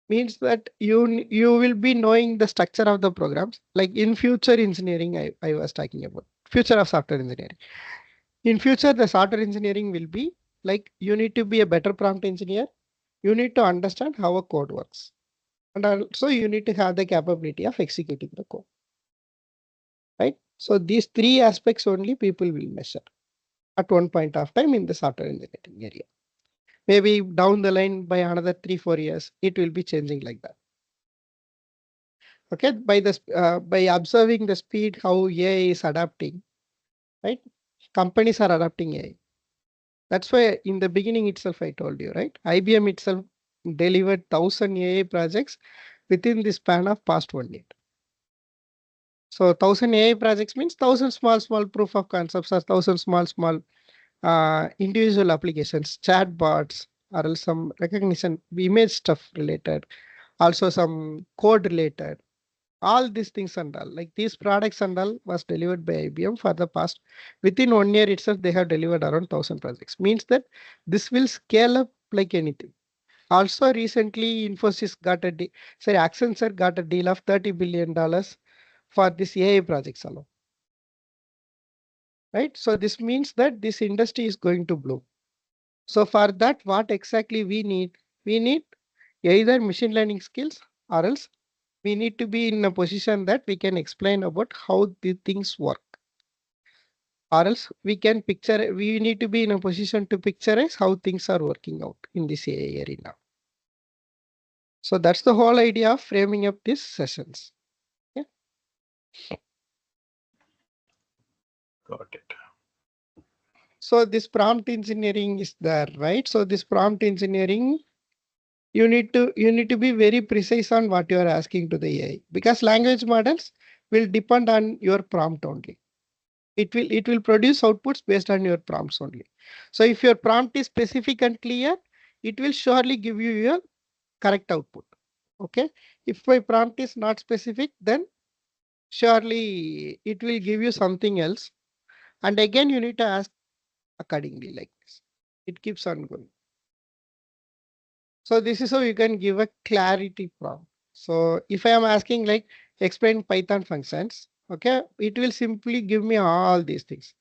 Speaker 1: means that you will be knowing the structure of the programs. Like in future engineering, I was talking about future of software engineering. In future, the software engineering will be like you need to be a better prompt engineer. You need to understand how a code works. And also you need to have the capability of executing the code. Right? So these three aspects only people will measure at one point of time in the software engineering area. Maybe down the line by another 3-4 years, it will be changing like that. Okay, by observing the speed how AI is adapting, right? Companies are adapting AI. That's why in the beginning itself, I told you, right? IBM itself delivered 1,000 AI projects within the span of past 1 year. So 1,000 AI projects means 1,000 small proof of concepts or 1,000 small individual applications, chatbots, or else some recognition, image stuff related, also some code related. All these things and all, like these products and all was delivered by IBM for the past, within 1 year itself, they have delivered around 1,000 projects. Means that this will scale up like anything. Also recently, Infosys got Accenture got a deal of $30 billion for this AI projects alone. Right? So this means that this industry is going to bloom. So for that, what exactly we need? We need either machine learning skills or else we need to be in a position that we can explain about how the things work. Or else we need to be in a position to picturize how things are working out in this AI arena. So that's the whole idea of framing up these sessions. Yeah.
Speaker 4: Got it.
Speaker 1: So this prompt engineering is there, right? So this prompt engineering, you need to be very precise on what you are asking to the AI, because language models will depend on your prompt only. It will produce outputs based on your prompts only. So if your prompt is specific and clear, it will surely give you your correct output. Okay. If my prompt is not specific, then surely it will give you something else. And again, you need to ask accordingly like this. It keeps on going. So this is how you can give a clarity prompt. So if I am asking like explain Python functions, okay, it will simply give me all these things.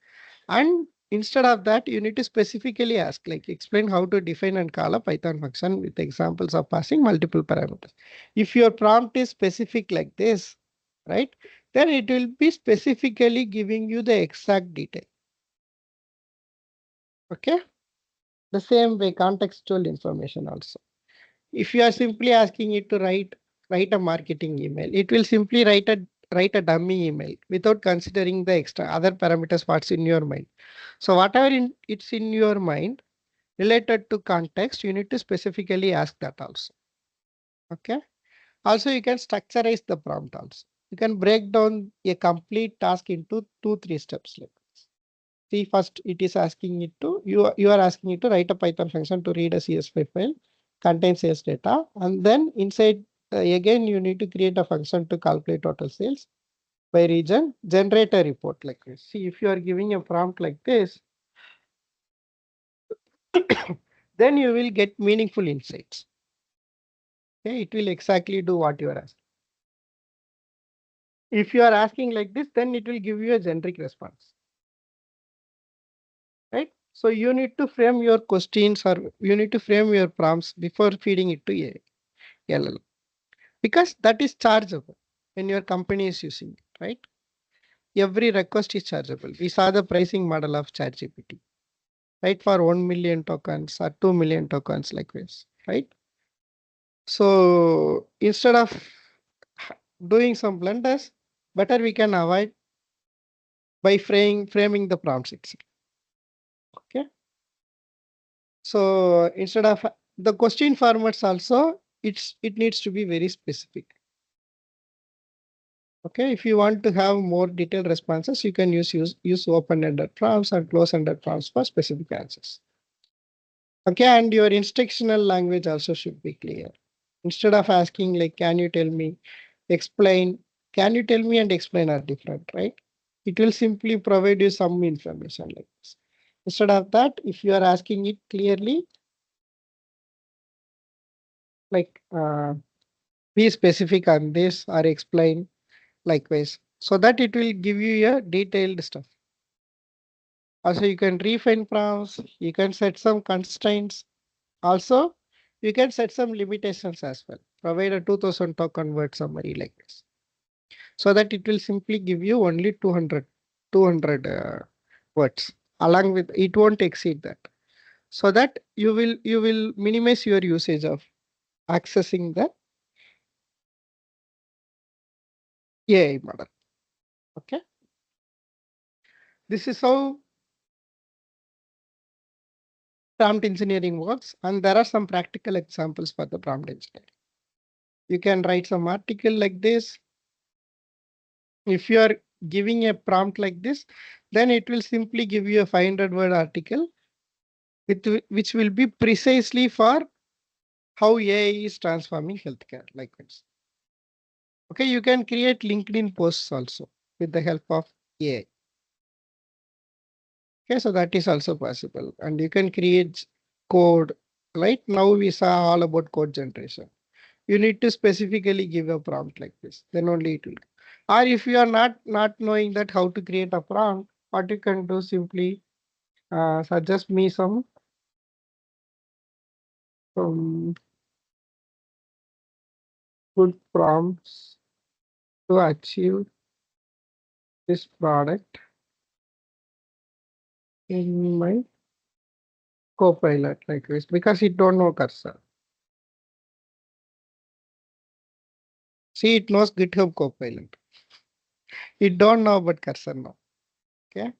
Speaker 1: And instead of that, you need to specifically ask like explain how to define and call a Python function with examples of passing multiple parameters. If your prompt is specific like this, right, then it will be specifically giving you the exact detail. Okay. The same way contextual information also. If you are simply asking it to write a marketing email, it will simply write a dummy email without considering the extra other parameters what's in your mind. So whatever it's in your mind related to context, you need to specifically ask that also. Okay. Also, you can structureize the prompt also. You can break down a complete task into 2-3 steps like this. See, first it is asking it to, you are asking it to write a Python function to read a CSV file, contain sales data, and then inside again you need to create a function to calculate total sales by region, generate a report like this. See, if you are giving a prompt like this, then you will get meaningful insights. Okay, it will exactly do what you are asking. If you are asking like this, then it will give you a generic response. Right? So you need to frame your questions or you need to frame your prompts before feeding it to a LL, because that is chargeable when your company is using it, right? Every request is chargeable. We saw the pricing model of ChatGPT, right? For 1 million tokens or 2 million tokens like this, right? So instead of doing some blunders, better we can avoid by framing the prompts itself. Okay. So instead of the question formats also, it needs to be very specific. Okay, if you want to have more detailed responses, you can use open-ended prompts and close-ended prompts for specific answers. Okay, and your instructional language also should be clear. Instead of asking like, can you tell me, explain, can you tell me and explain are different, right? It will simply provide you some information like this. Instead of that, if you are asking it clearly, like be specific on this or explain likewise, so that it will give you a detailed stuff. Also, you can refine prompts, you can set some constraints. Also, you can set some limitations as well. Provide a 2000 token word summary like this, so that it will simply give you only 200 words. Along with it won't exceed that, so that you will minimize your usage of accessing the AI model. Okay, this is how prompt engineering works, and there are some practical examples for the prompt engineering. You can write some article like this. If you are giving a prompt like this, then it will simply give you a 500-word article which will be precisely for how AI is transforming healthcare like this. Okay, you can create LinkedIn posts also with the help of AI. Okay, so that is also possible. And you can create code. Right now we saw all about code generation. You need to specifically give a prompt like this, then only it will. Or if you are not knowing that how to create a prompt, what you can do, simply suggest me some good prompts to achieve this product in my copilot like this, because it don't know cursor. See, it knows GitHub Copilot. It don't know about cursor now. Okay.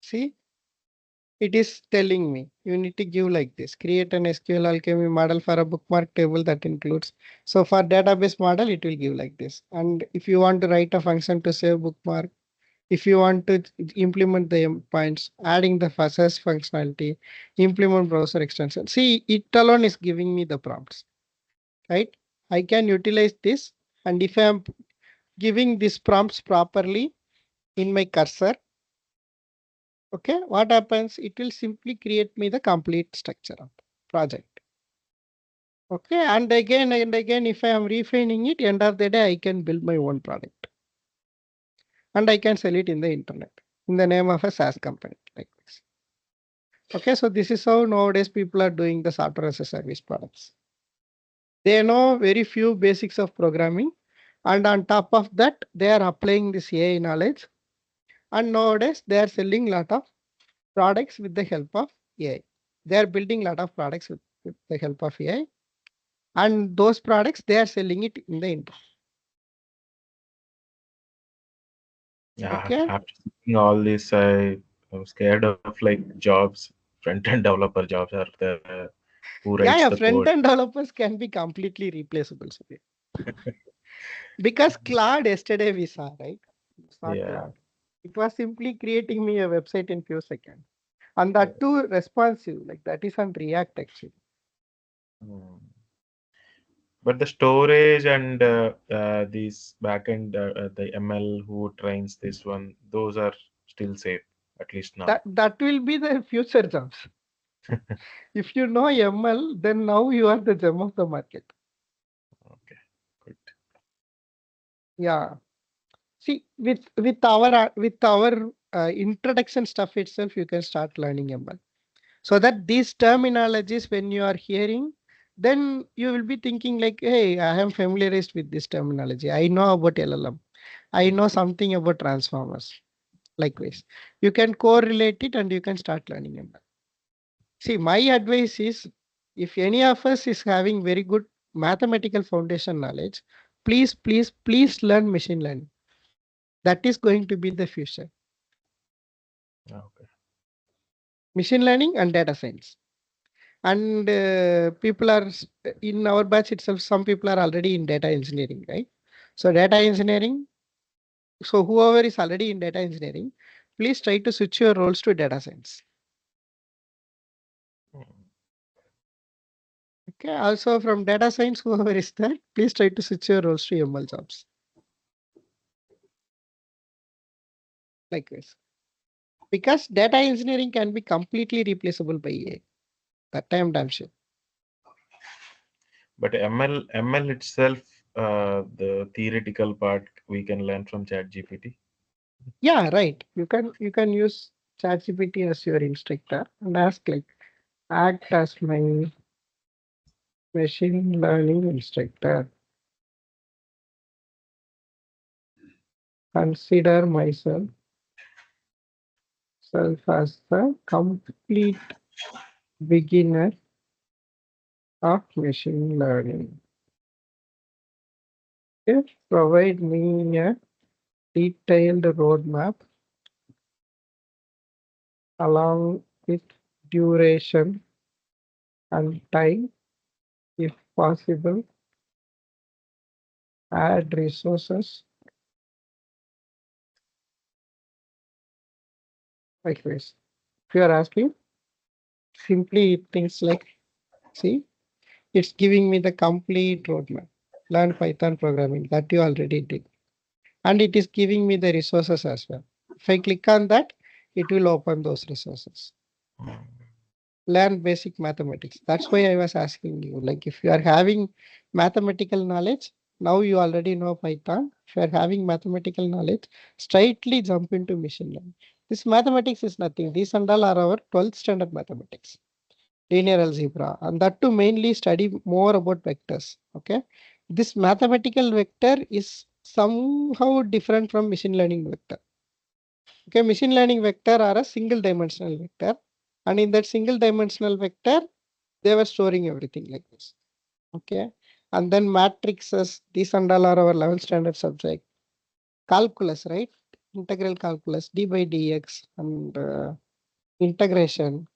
Speaker 1: See, it is telling me you need to give like this. Create an SQL alchemy model for a bookmark table that includes. So for database model, it will give like this. And if you want to write a function to save bookmark, if you want to implement the endpoints, adding the fastest functionality, implement browser extension. See, it alone is giving me the prompts, right? I can utilize this. And if I am giving these prompts properly in my cursor, okay, what happens? It will simply create me the complete structure of the project. Okay, and again, if I am refining it, end of the day, I can build my own product. And I can sell it in the internet in the name of a SaaS company like this. Okay, so this is how nowadays people are doing the software as a service products. They know very few basics of programming, and on top of that, they are applying this AI knowledge. And nowadays, they are selling a lot of products with the help of AI. They are building a lot of products with the help of AI. And those products, they are selling it in the internet.
Speaker 4: Yeah,
Speaker 1: Okay.
Speaker 4: after seeing all this, I'm scared of like jobs, front-end developer jobs are there. Who writes
Speaker 1: Yeah,
Speaker 4: the code?
Speaker 1: front-end developers can be completely replaceable. Because Claude yesterday we saw, right? We saw
Speaker 4: Yeah.
Speaker 1: Claude. It was simply creating me a website in few seconds. And that too responsive, like that is on React actually.
Speaker 4: But the storage and these backend, the ML who trains this one, those are still safe, at least now.
Speaker 1: That will be the future jobs. If you know ML, then now you are the gem of the market.
Speaker 4: Okay, good.
Speaker 1: Yeah. See, with our introduction stuff itself, you can start learning ML. So that these terminologies, when you are hearing, then you will be thinking like, hey, I am familiarized with this terminology. I know about LLM. I know something about transformers. Likewise, you can correlate it and you can start learning ML. See, my advice is, if any of us is having very good mathematical foundation knowledge, please learn machine learning. That is going to be the future.
Speaker 4: Okay.
Speaker 1: Machine learning and data science. And people are in our batch itself, some people are already in data engineering, right? So data engineering, so whoever is already in data engineering, please try to switch your roles to data science. Okay, also from data science, whoever is there, please try to switch your roles to ML jobs. Likewise, because data engineering can be completely replaceable by AI. That I am damn sure.
Speaker 4: But ML itself, the theoretical part we can learn from ChatGPT.
Speaker 1: Yeah, right. You can use ChatGPT as your instructor and ask like, act as my machine learning instructor. Consider myself as a complete beginner of machine learning. Okay? Provide me a detailed roadmap along with duration and time, if possible. Add resources like this. If you are asking, simply things like, see, it's giving me the complete roadmap. Learn Python programming that you already did. And it is giving me the resources as well. If I click on that, it will open those resources. Learn basic mathematics. That's why I was asking you, like if you are having mathematical knowledge, now you already know Python. If you are having mathematical knowledge, straightly jump into machine learning. This mathematics is nothing. These and all are our 12th standard mathematics, linear algebra, and that to mainly study more about vectors. Okay, this mathematical vector is somehow different from machine learning vector. Okay, machine learning vector are a single dimensional vector, and in that single dimensional vector, they were storing everything like this. Okay, and then matrices, these and all are our 11th standard subject. Calculus, right? Integral calculus, d by dx, and integration,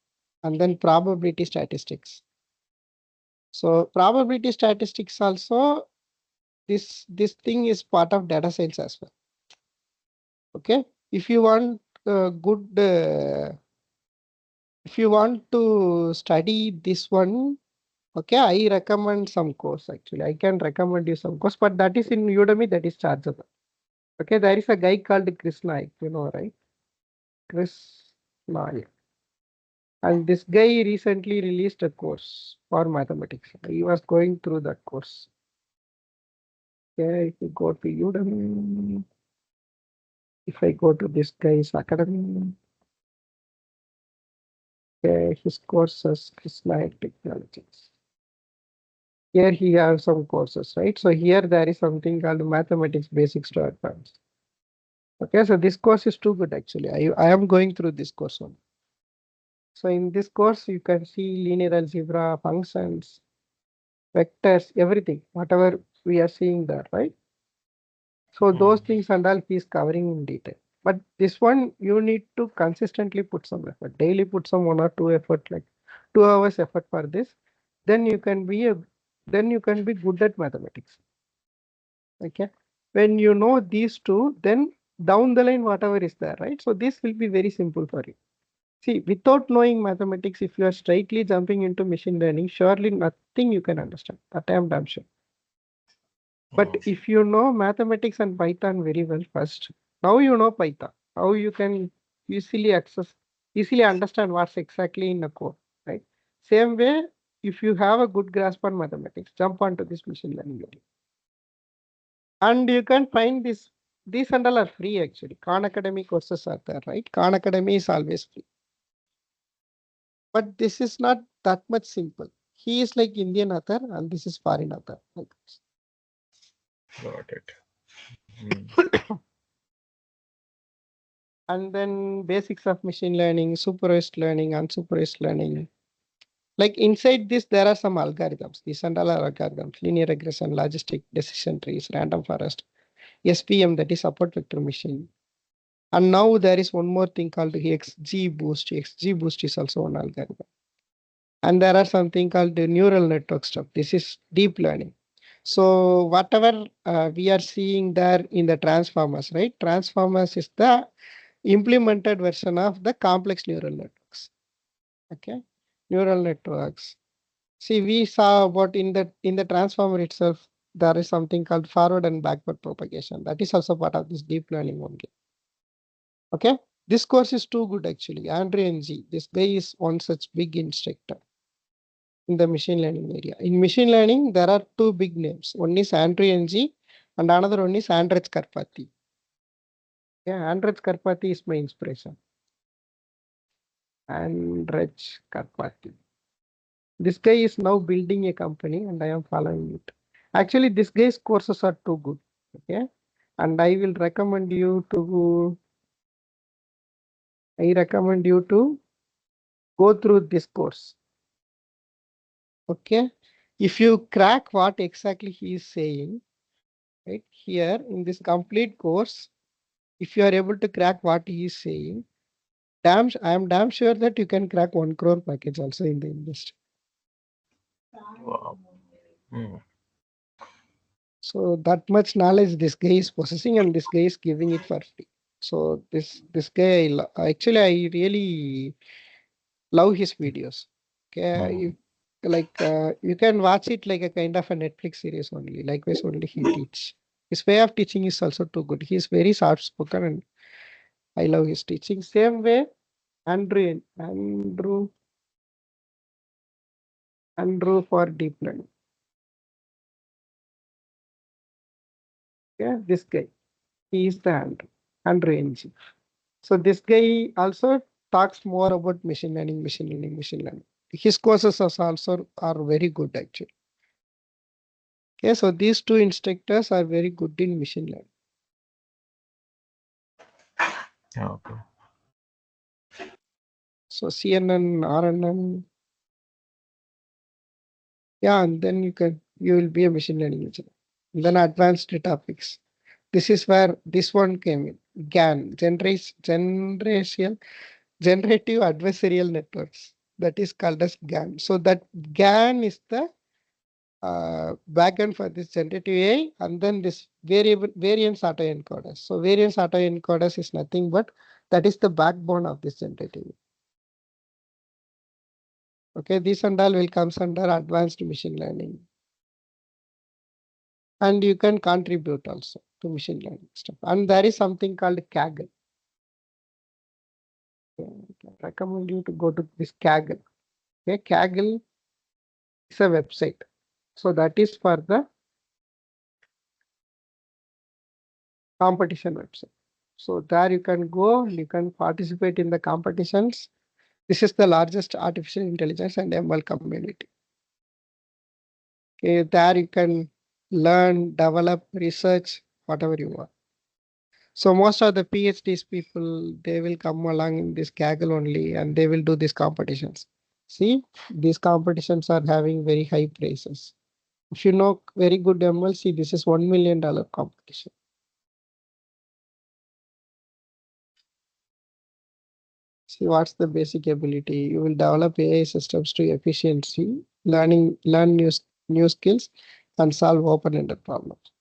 Speaker 1: and then probability statistics. So probability statistics also, this thing is part of data science as well. Okay, if you want good, if you want to study this one, okay, I recommend some course actually. I can recommend you some course, but that is in Udemy, that is chargeable. Okay, there is a guy called Chris Naik, you know, right? Chris Naik. And this guy recently released a course for mathematics. He was going through that course. Okay, if you go to Udemy, if I go to this guy's academy, okay, his courses, Chris Naik Technologies. Here he has some courses, right? So here there is something called mathematics basics to advanced. Okay, so this course is too good actually. I am going through this course one. So in this course, you can see linear algebra, functions, vectors, everything, whatever we are seeing there, right? So those things and all he is covering in detail. But this one, you need to consistently put some effort, daily put some 1 or 2 effort, like 2 hours effort for this. Then you can be good at mathematics. Okay. When you know these two, then down the line, whatever is there, right? So this will be very simple for you. See, without knowing mathematics, if you are straightly jumping into machine learning, surely nothing you can understand. That I am damn sure. But if you know mathematics and Python very well first, now you know Python, how you can easily easily understand what's exactly in the code, right? Same way, if you have a good grasp on mathematics, jump onto this machine learning area. And you can find this, these and all are free actually. Khan Academy courses are there, right? Khan Academy is always free. But this is not that much simple. He is like Indian author and this is foreign author. Like this.
Speaker 4: Got it. Mm.
Speaker 1: And then basics of machine learning, supervised learning, unsupervised learning. Like inside this, there are some algorithms. These and all are algorithms: linear regression, logistic, decision trees, random forest, SVM, that is support vector machine. And now there is one more thing called XGBoost. XGBoost is also one algorithm. And there are something called the neural network stuff. This is deep learning. So whatever we are seeing there in the transformers, right? Transformers is the implemented version of the complex neural networks. Okay, neural networks. See, we saw about in the transformer itself, there is something called forward and backward propagation. That is also part of this deep learning only. Okay, this course is too good actually. Andrew Ng, this guy is one such big instructor in the machine learning area. In machine learning, there are two big names. One is Andrew Ng and another one is Andrej Karpathy. Yeah, Andrej Karpathy is my inspiration. Andrej Karpathy. This guy is now building a company and I am following it. Actually, this guy's courses are too good. Okay. And I recommend you to go through this course. Okay. If you crack what exactly he is saying, right here in this complete course, if you are able to crack what he is saying, I am damn sure that you can crack 1 crore package also in the industry.
Speaker 4: Wow. Mm.
Speaker 1: So that much knowledge this guy is possessing and this guy is giving it for free. So this guy, actually, I really love his videos. Okay, you can watch it like a kind of a Netflix series only. Likewise, only he teach. His way of teaching is also too good. He is very soft spoken and I love his teaching. Same way, Andrew for deep learning. Yeah, this guy. He is the Andrew Ng. So this guy also talks more about machine learning, machine learning, machine learning. His courses also are very good actually. Okay, so these two instructors are very good in machine learning.
Speaker 4: Okay.
Speaker 1: So CNN, RNN, yeah, and then you will be a machine learning engineer. And then advanced topics. This is where this one came in. GAN, generative adversarial networks. That is called as GAN. So that GAN is the backend for this generative AI, and then this variance autoencoders. So variance autoencoders is nothing but that is the backbone of this generative AI. Okay, this and all will comes under advanced machine learning. And you can contribute also to machine learning stuff. And there is something called Kaggle. I recommend you to go to this Kaggle. Okay, Kaggle is a website. So that is for the competition website. So there you can go, you can participate in the competitions. This is the largest artificial intelligence and ML community. Okay, there you can learn, develop, research, whatever you want. So most of the PhDs people, they will come along in this Kaggle only and they will do these competitions. See, these competitions are having very high prices. If you know very good ML, see, this is $1 million competition. See, what's the basic ability? You will develop AI systems to efficiency, learn new skills, and solve open-ended problems.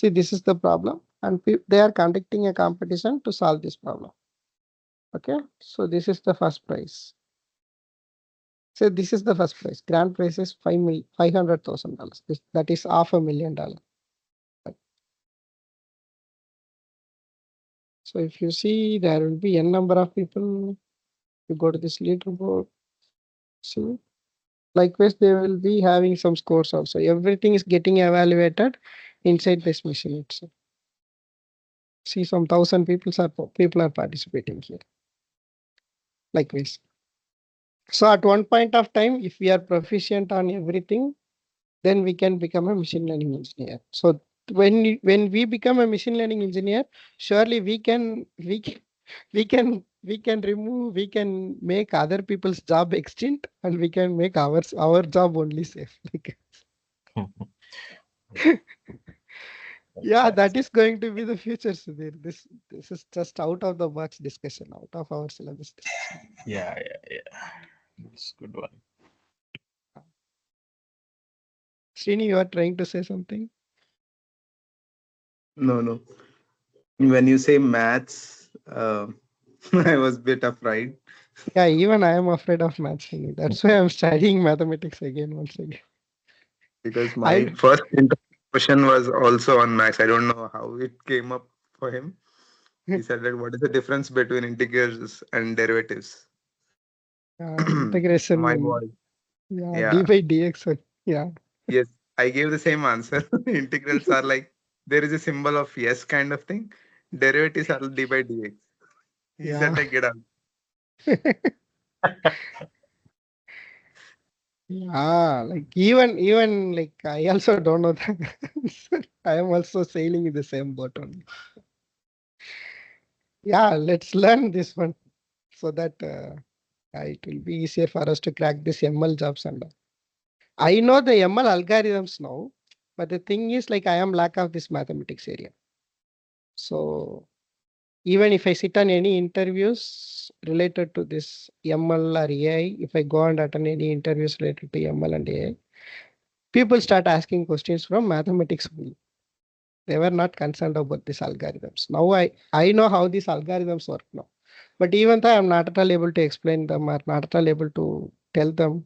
Speaker 1: See, this is the problem, and they are conducting a competition to solve this problem. Okay, so this is the first prize. So this is the first prize. Grand prize is $500,000. That is $500,000. So if you see, there will be n number of people. You go to this leaderboard. See, likewise, they will be having some scores also. Everything is getting evaluated inside this machine itself. See, some 1,000 people are participating here. Likewise. So at one point of time, if we are proficient on everything, then we can become a machine learning engineer. So when we become a machine learning engineer, surely we can make other people's job extinct, and we can make our job only safe. Like, yeah, that is going to be the future, Sudhir. This is just out of the box discussion, out of our syllabus discussion.
Speaker 4: Yeah. It's good one.
Speaker 1: Srini, you are trying to say something?
Speaker 5: No. When you say maths, I was a bit afraid
Speaker 1: Yeah, even I am afraid of maths, Srini. That's why I'm studying mathematics again once again.
Speaker 5: because my
Speaker 1: I
Speaker 5: first question was also on maths. I don't know how it came up for him. He said that what is the difference between integrals and derivatives?
Speaker 1: integration
Speaker 5: My
Speaker 1: in
Speaker 5: boy.
Speaker 1: d
Speaker 5: Yeah.
Speaker 1: by dx. Yeah,
Speaker 5: Yes. I gave the same answer. Integrals are like there is a symbol of yes kind of thing. Derivatives are d by dx. He said
Speaker 1: yeah.
Speaker 5: like get out.
Speaker 1: Yeah, like even like I also don't know the answer. I am also sailing in the same boat only. Yeah, let's learn this one so that it will be easier for us to crack this ML jobs and all. I know the ML algorithms now, but the thing is like I am lack of this mathematics area. So even if I sit on any interviews related to this ML or AI, if I go and attend any interviews related to ML and AI, people start asking questions from mathematics only. They were not concerned about these algorithms. Now I know how these algorithms work now. But even though I'm not at all able to explain them or not at all able to tell them,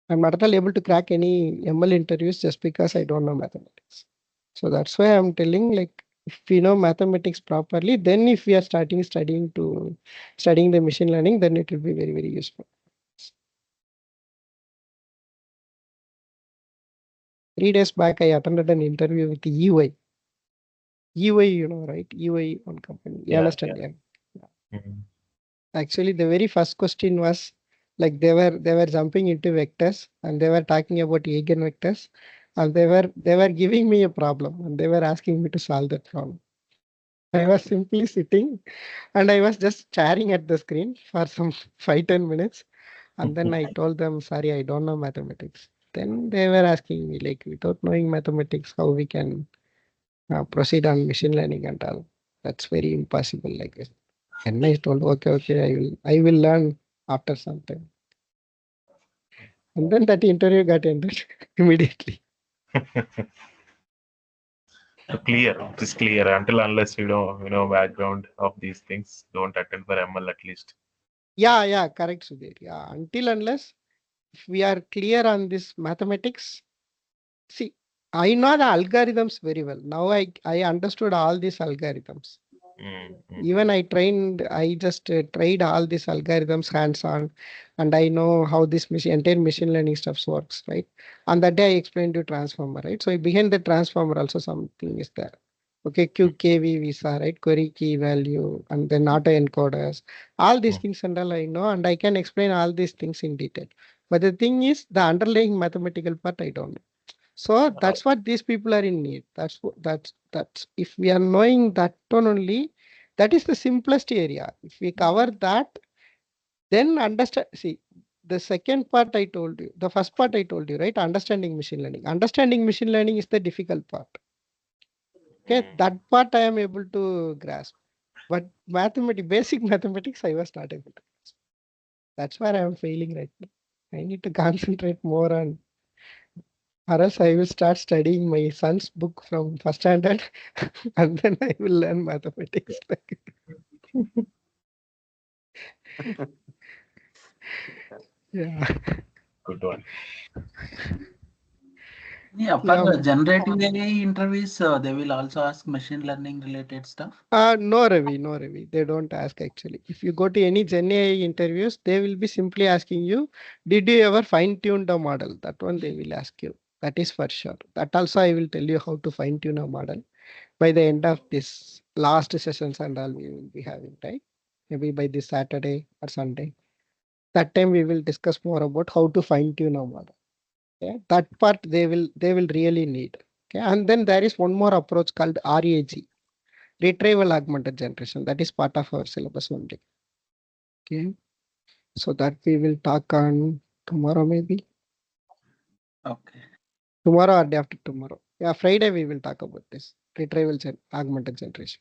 Speaker 1: I'm not at all able to crack any ML interviews just because I don't know mathematics. So that's why I'm telling like if we know mathematics properly, then if we are studying the machine learning, then it will be very, very useful. 3 days back, I attended an interview with EY. EY, you know, right? EY one company. You
Speaker 4: Yeah.
Speaker 1: understand? Yeah.
Speaker 4: Mhm.
Speaker 1: Actually, the very first question was like they were jumping into vectors and they were talking about eigenvectors and they were giving me a problem and they were asking me to solve that problem. I was simply sitting and I was just staring at the screen for some 5-10 minutes. And then I told them, sorry, I don't know mathematics. Then they were asking me, like, without knowing mathematics, how we can proceed on machine learning and all. That's very impossible. Like this. And I told, okay, I will learn after some time. And then that interview got ended immediately.
Speaker 4: So clear. It is clear. Until unless you know background of these things, don't attend for ML at least.
Speaker 1: Yeah, correct, Sudhir. Yeah, until unless if we are clear on this mathematics, see, I know the algorithms very well. Now I understood all these algorithms. Even I just tried all these algorithms hands-on, and I know how this entire machine learning stuff works, right? On that day, I explained you transformer, right? So behind the transformer also something is there. Okay, QKV visa, right? Query key value, and then autoencoders. All these things and all I know, and I can explain all these things in detail. But the thing is, the underlying mathematical part I don't know. So that's what these people are in need. That's if we are knowing that one only, that is the simplest area. If we cover that, then understand. See, the second part I told you, the first part I told you, right? Understanding machine learning. Understanding machine learning is the difficult part. Okay, that part I am able to grasp. But mathematics, basic mathematics, I was not able to grasp. That's where I am failing right now. I need to concentrate more on Or else I will start studying my son's book from first standard and then I will learn mathematics. Yeah.
Speaker 4: Good one.
Speaker 3: Yeah, for
Speaker 1: Yeah.
Speaker 3: the generative AI interviews, they will also ask machine learning related stuff.
Speaker 1: No, Ravi, no, Ravi. They don't ask actually. If you go to any Gen AI interviews, they will be simply asking you, did you ever fine tune the model? That one they will ask you. That is for sure. That also I will tell you how to fine tune a model by the end of this last sessions and all we will be having, right? Maybe by this Saturday or Sunday. That time we will discuss more about how to fine tune a model. Okay? That part they will really need. Okay. And then there is one more approach called RAG, retrieval augmented generation. That is part of our syllabus only. Okay. So that we will talk on tomorrow maybe.
Speaker 3: Okay.
Speaker 1: Tomorrow or day after tomorrow. Yeah, Friday we will talk about this. Augmented generation.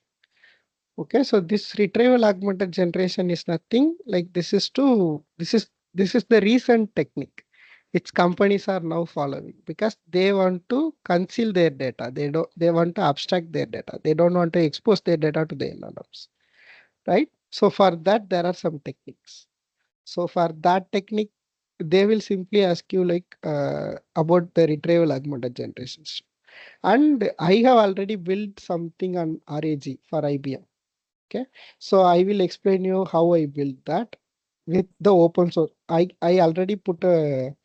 Speaker 1: Okay, so this retrieval augmented generation is nothing like this is the recent technique which companies are now following because they want to conceal their data. They want to abstract their data. They don't want to expose their data to the LLMs, right? So for that there are some techniques. So for that technique, they will simply ask you like about the retrieval augmented generations. And I have already built something on RAG for IBM. Okay, so I will explain you how I built that with the open source. I already put a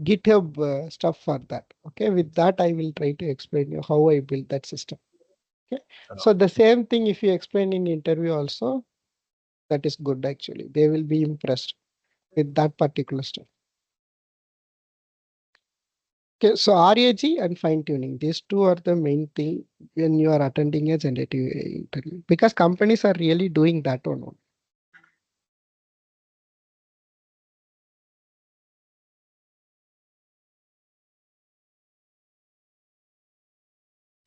Speaker 1: GitHub stuff for that. Okay, with that I will try to explain you how I built that system. Okay, so the same thing if you explain in interview also, that is good actually. They will be impressed with that particular stuff. Okay, so RAG and fine tuning, these two are the main thing when you are attending a generative AI interview because companies are really doing that or not.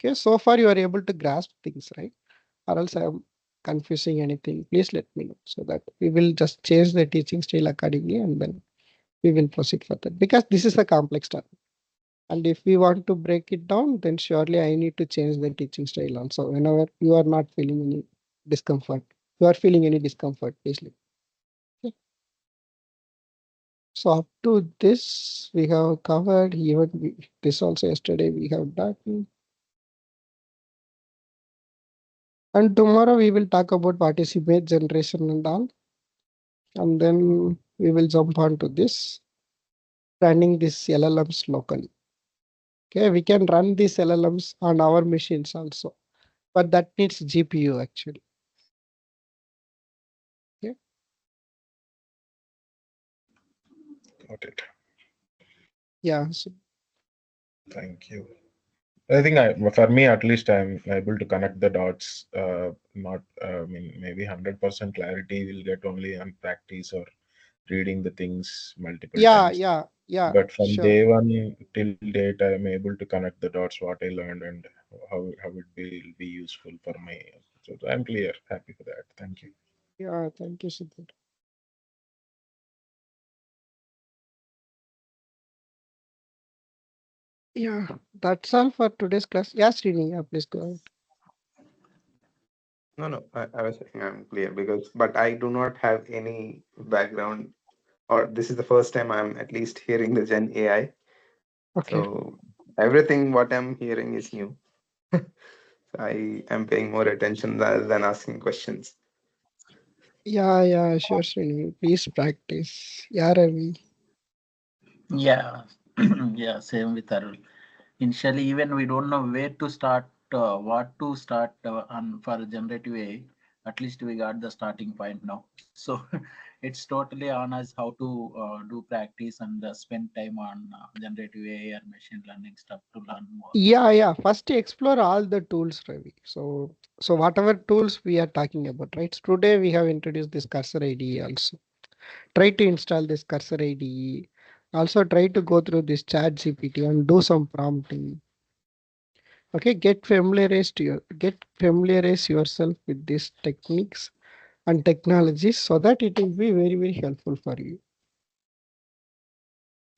Speaker 1: Okay, so far you are able to grasp things, right? Or else I'm confusing anything, please let me know so that we will just change the teaching style accordingly and then we will proceed further because this is a complex topic. And if we want to break it down, then surely I need to change the teaching style also. Whenever you are not feeling any discomfort, you are feeling any discomfort, please let me know. Okay. So up to this, we have covered even this also yesterday we have done. And tomorrow we will talk about what is image generation and all. And then we will jump on to this, running these LLMs locally. Okay, we can run these LLMs on our machines also, but that needs GPU actually. Okay.
Speaker 4: Got it.
Speaker 1: Yeah. So,
Speaker 4: Thank you. I think for me at least, I'm able to connect the dots. Not, I mean, maybe 100% clarity will get only on practice or reading the things multiple
Speaker 1: yeah,
Speaker 4: times.
Speaker 1: yeah, yeah,
Speaker 4: But from
Speaker 1: sure.
Speaker 4: day one till date, I'm able to connect the dots, what I learned and how it will be useful for my. So I'm clear. Happy for that. Thank you.
Speaker 1: Yeah, thank you, Siddharth. Yeah, that's all for today's class. Yeah, Srini, yeah, please go ahead.
Speaker 5: No, I was saying I'm clear because, but I do not have any background, or this is the first time I'm at least hearing the Gen AI.
Speaker 1: Okay.
Speaker 5: So everything what I'm hearing is new. I am paying more attention rather than asking questions.
Speaker 1: Yeah, sure, Srini. Please practice. Yeah, Ravi.
Speaker 3: Yeah, yeah, same with Arul. Initially, even we don't know where to start, what to start on for generative AI. At least we got the starting point now. So it's totally on us how to do practice and spend time on generative AI or machine learning stuff to learn more.
Speaker 1: Yeah. First explore all the tools, Ravi. So whatever tools we are talking about, right? So today we have introduced this cursor IDE also. Try to install this cursor IDE. Also try to go through this chat GPT and do some prompting. Okay, get familiarize yourself with these techniques and technologies so that it will be very, very helpful for you.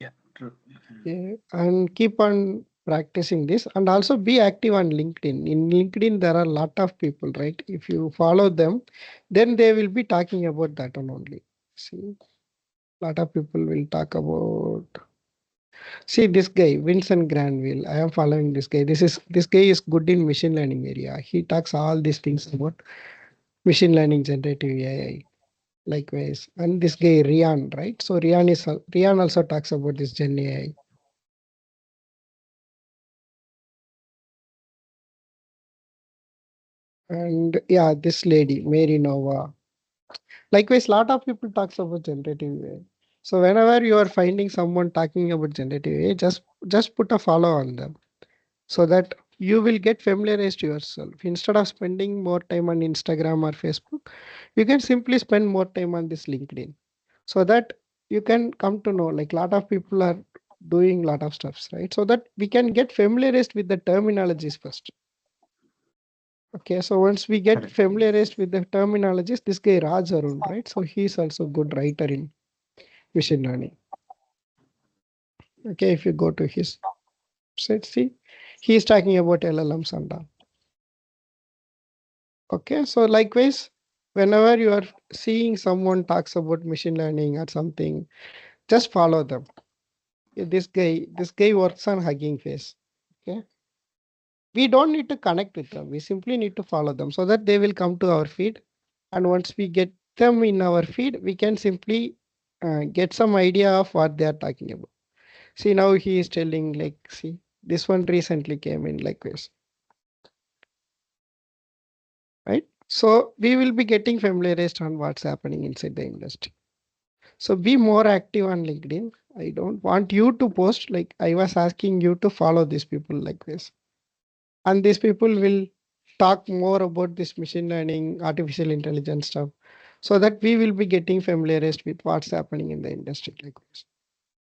Speaker 3: Yeah. True.
Speaker 1: Okay, and keep on practicing this, and also be active on LinkedIn. In LinkedIn, there are a lot of people, right? If you follow them, then they will be talking about that one only. See, a lot of people will talk about. See this guy, Vincent Granville. I am following this guy. This guy is good in machine learning area. He talks all these things about machine learning, generative AI. Likewise, and this guy Rian, right? So Rian also talks about this Gen AI. And yeah, this lady, Mary Nova. Likewise, lot of people talks about generative AI. So whenever you are finding someone talking about generative AI, just put a follow on them so that you will get familiarized yourself. Instead of spending more time on Instagram or Facebook, you can simply spend more time on this LinkedIn so that you can come to know like lot of people are doing lot of stuffs, right? So that we can get familiarized with the terminologies first. Okay, so once we get
Speaker 5: Correct.
Speaker 1: familiarized with the terminologies, this guy Raj Arun, right? So he's also good writer in machine learning. Okay, if you go to his site, see, he's talking about LLMs and all. Okay, so likewise, whenever you are seeing someone talks about machine learning or something, just follow them. This guy works on Hugging Face. Okay, we don't need to connect with them. We simply need to follow them so that they will come to our feed. And once we get them in our feed, we can simply get some idea of what they are talking about. See, now he is telling like, see, this one recently came in likewise, right? So we will be getting familiarized on what's happening inside the industry. So be more active on LinkedIn. I don't want you to post, like I was asking you to follow these people like this. And these people will talk more about this machine learning, artificial intelligence stuff, so that we will be getting familiarized with what's happening in the industry like this.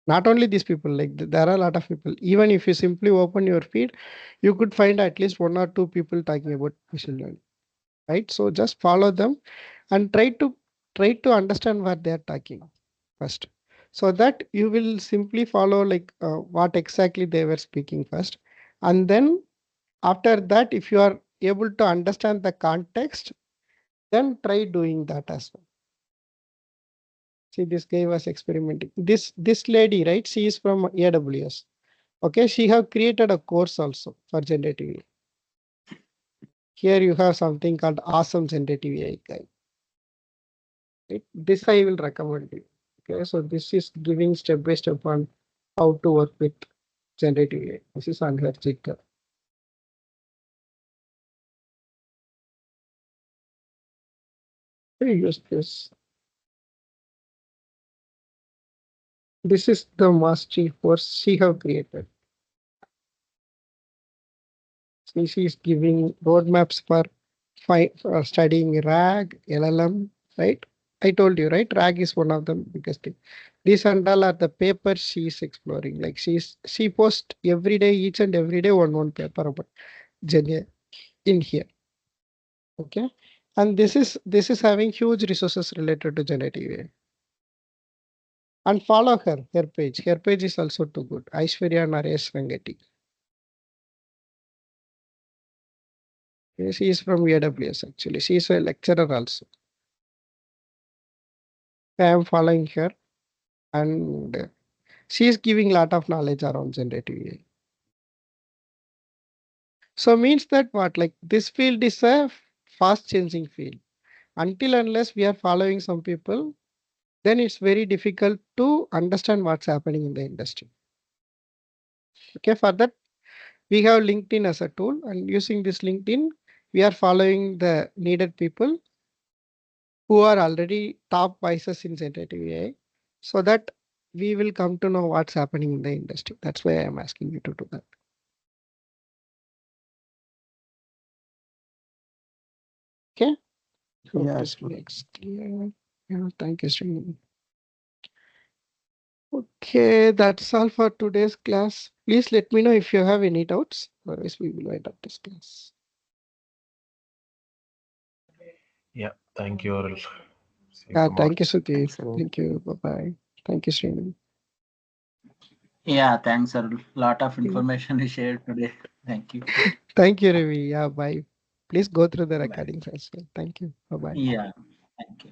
Speaker 1: Not only these people, like there are a lot of people. Even if you simply open your feed, you could find at least one or two people talking about machine learning, right? So just follow them and try to understand what they are talking first, so that you will simply follow like what exactly they were speaking first, and then after that, if you are able to understand the context, then try doing that as well. See, this guy was experimenting. This lady, right? She is from AWS. Okay, she have created a course also for generative AI. Here you have something called Awesome Generative AI Guide. Right? This I will recommend you. Okay, so this is giving step by step on how to work with generative AI. This is on her Twitter. I use this. This is the mastery course she have created. She is giving roadmaps for studying RAG, LLM, right? I told you, right? RAG is one of the biggest thing. These and all are the papers she is exploring. Like she posts every day, each and every day, one paper about Gen AI in here. Okay, and this is having huge resources related to generative AI. And follow her, her page. Her page is also too good. Aishwarya Naresh Rangati. She is from AWS actually. She is a lecturer also. I am following her, and she is giving lot of knowledge around generative AI. So means that what, like this field is a fast changing field. Until unless we are following some people, then it's very difficult to understand what's happening in the industry. Okay, for that we have LinkedIn as a tool, and using this LinkedIn, we are following the needed people who are already top voices in generative AI, so that we will come to know what's happening in the industry. That's why I'm asking you to do that. Okay. Hope
Speaker 5: Yeah,
Speaker 1: this
Speaker 5: sure.
Speaker 1: makes clear. Yeah, thank you, Srini. Okay, that's all for today's class. Please let me know if you have any doubts. Otherwise, we will wind up this class.
Speaker 4: Yeah, thank you all. See you
Speaker 1: Yeah,
Speaker 4: tomorrow.
Speaker 1: thank you, Sudeep.
Speaker 5: Thanks, Sunil.
Speaker 1: Thank you. Bye bye. Thank you, Srini.
Speaker 3: Yeah, thanks, sir. Lot of information you shared today. Thank you.
Speaker 1: Thank you, Ravi. Yeah, bye. Please go through the
Speaker 3: Bye.
Speaker 1: recordings as well. Thank you. Bye bye.
Speaker 3: Yeah, thank you.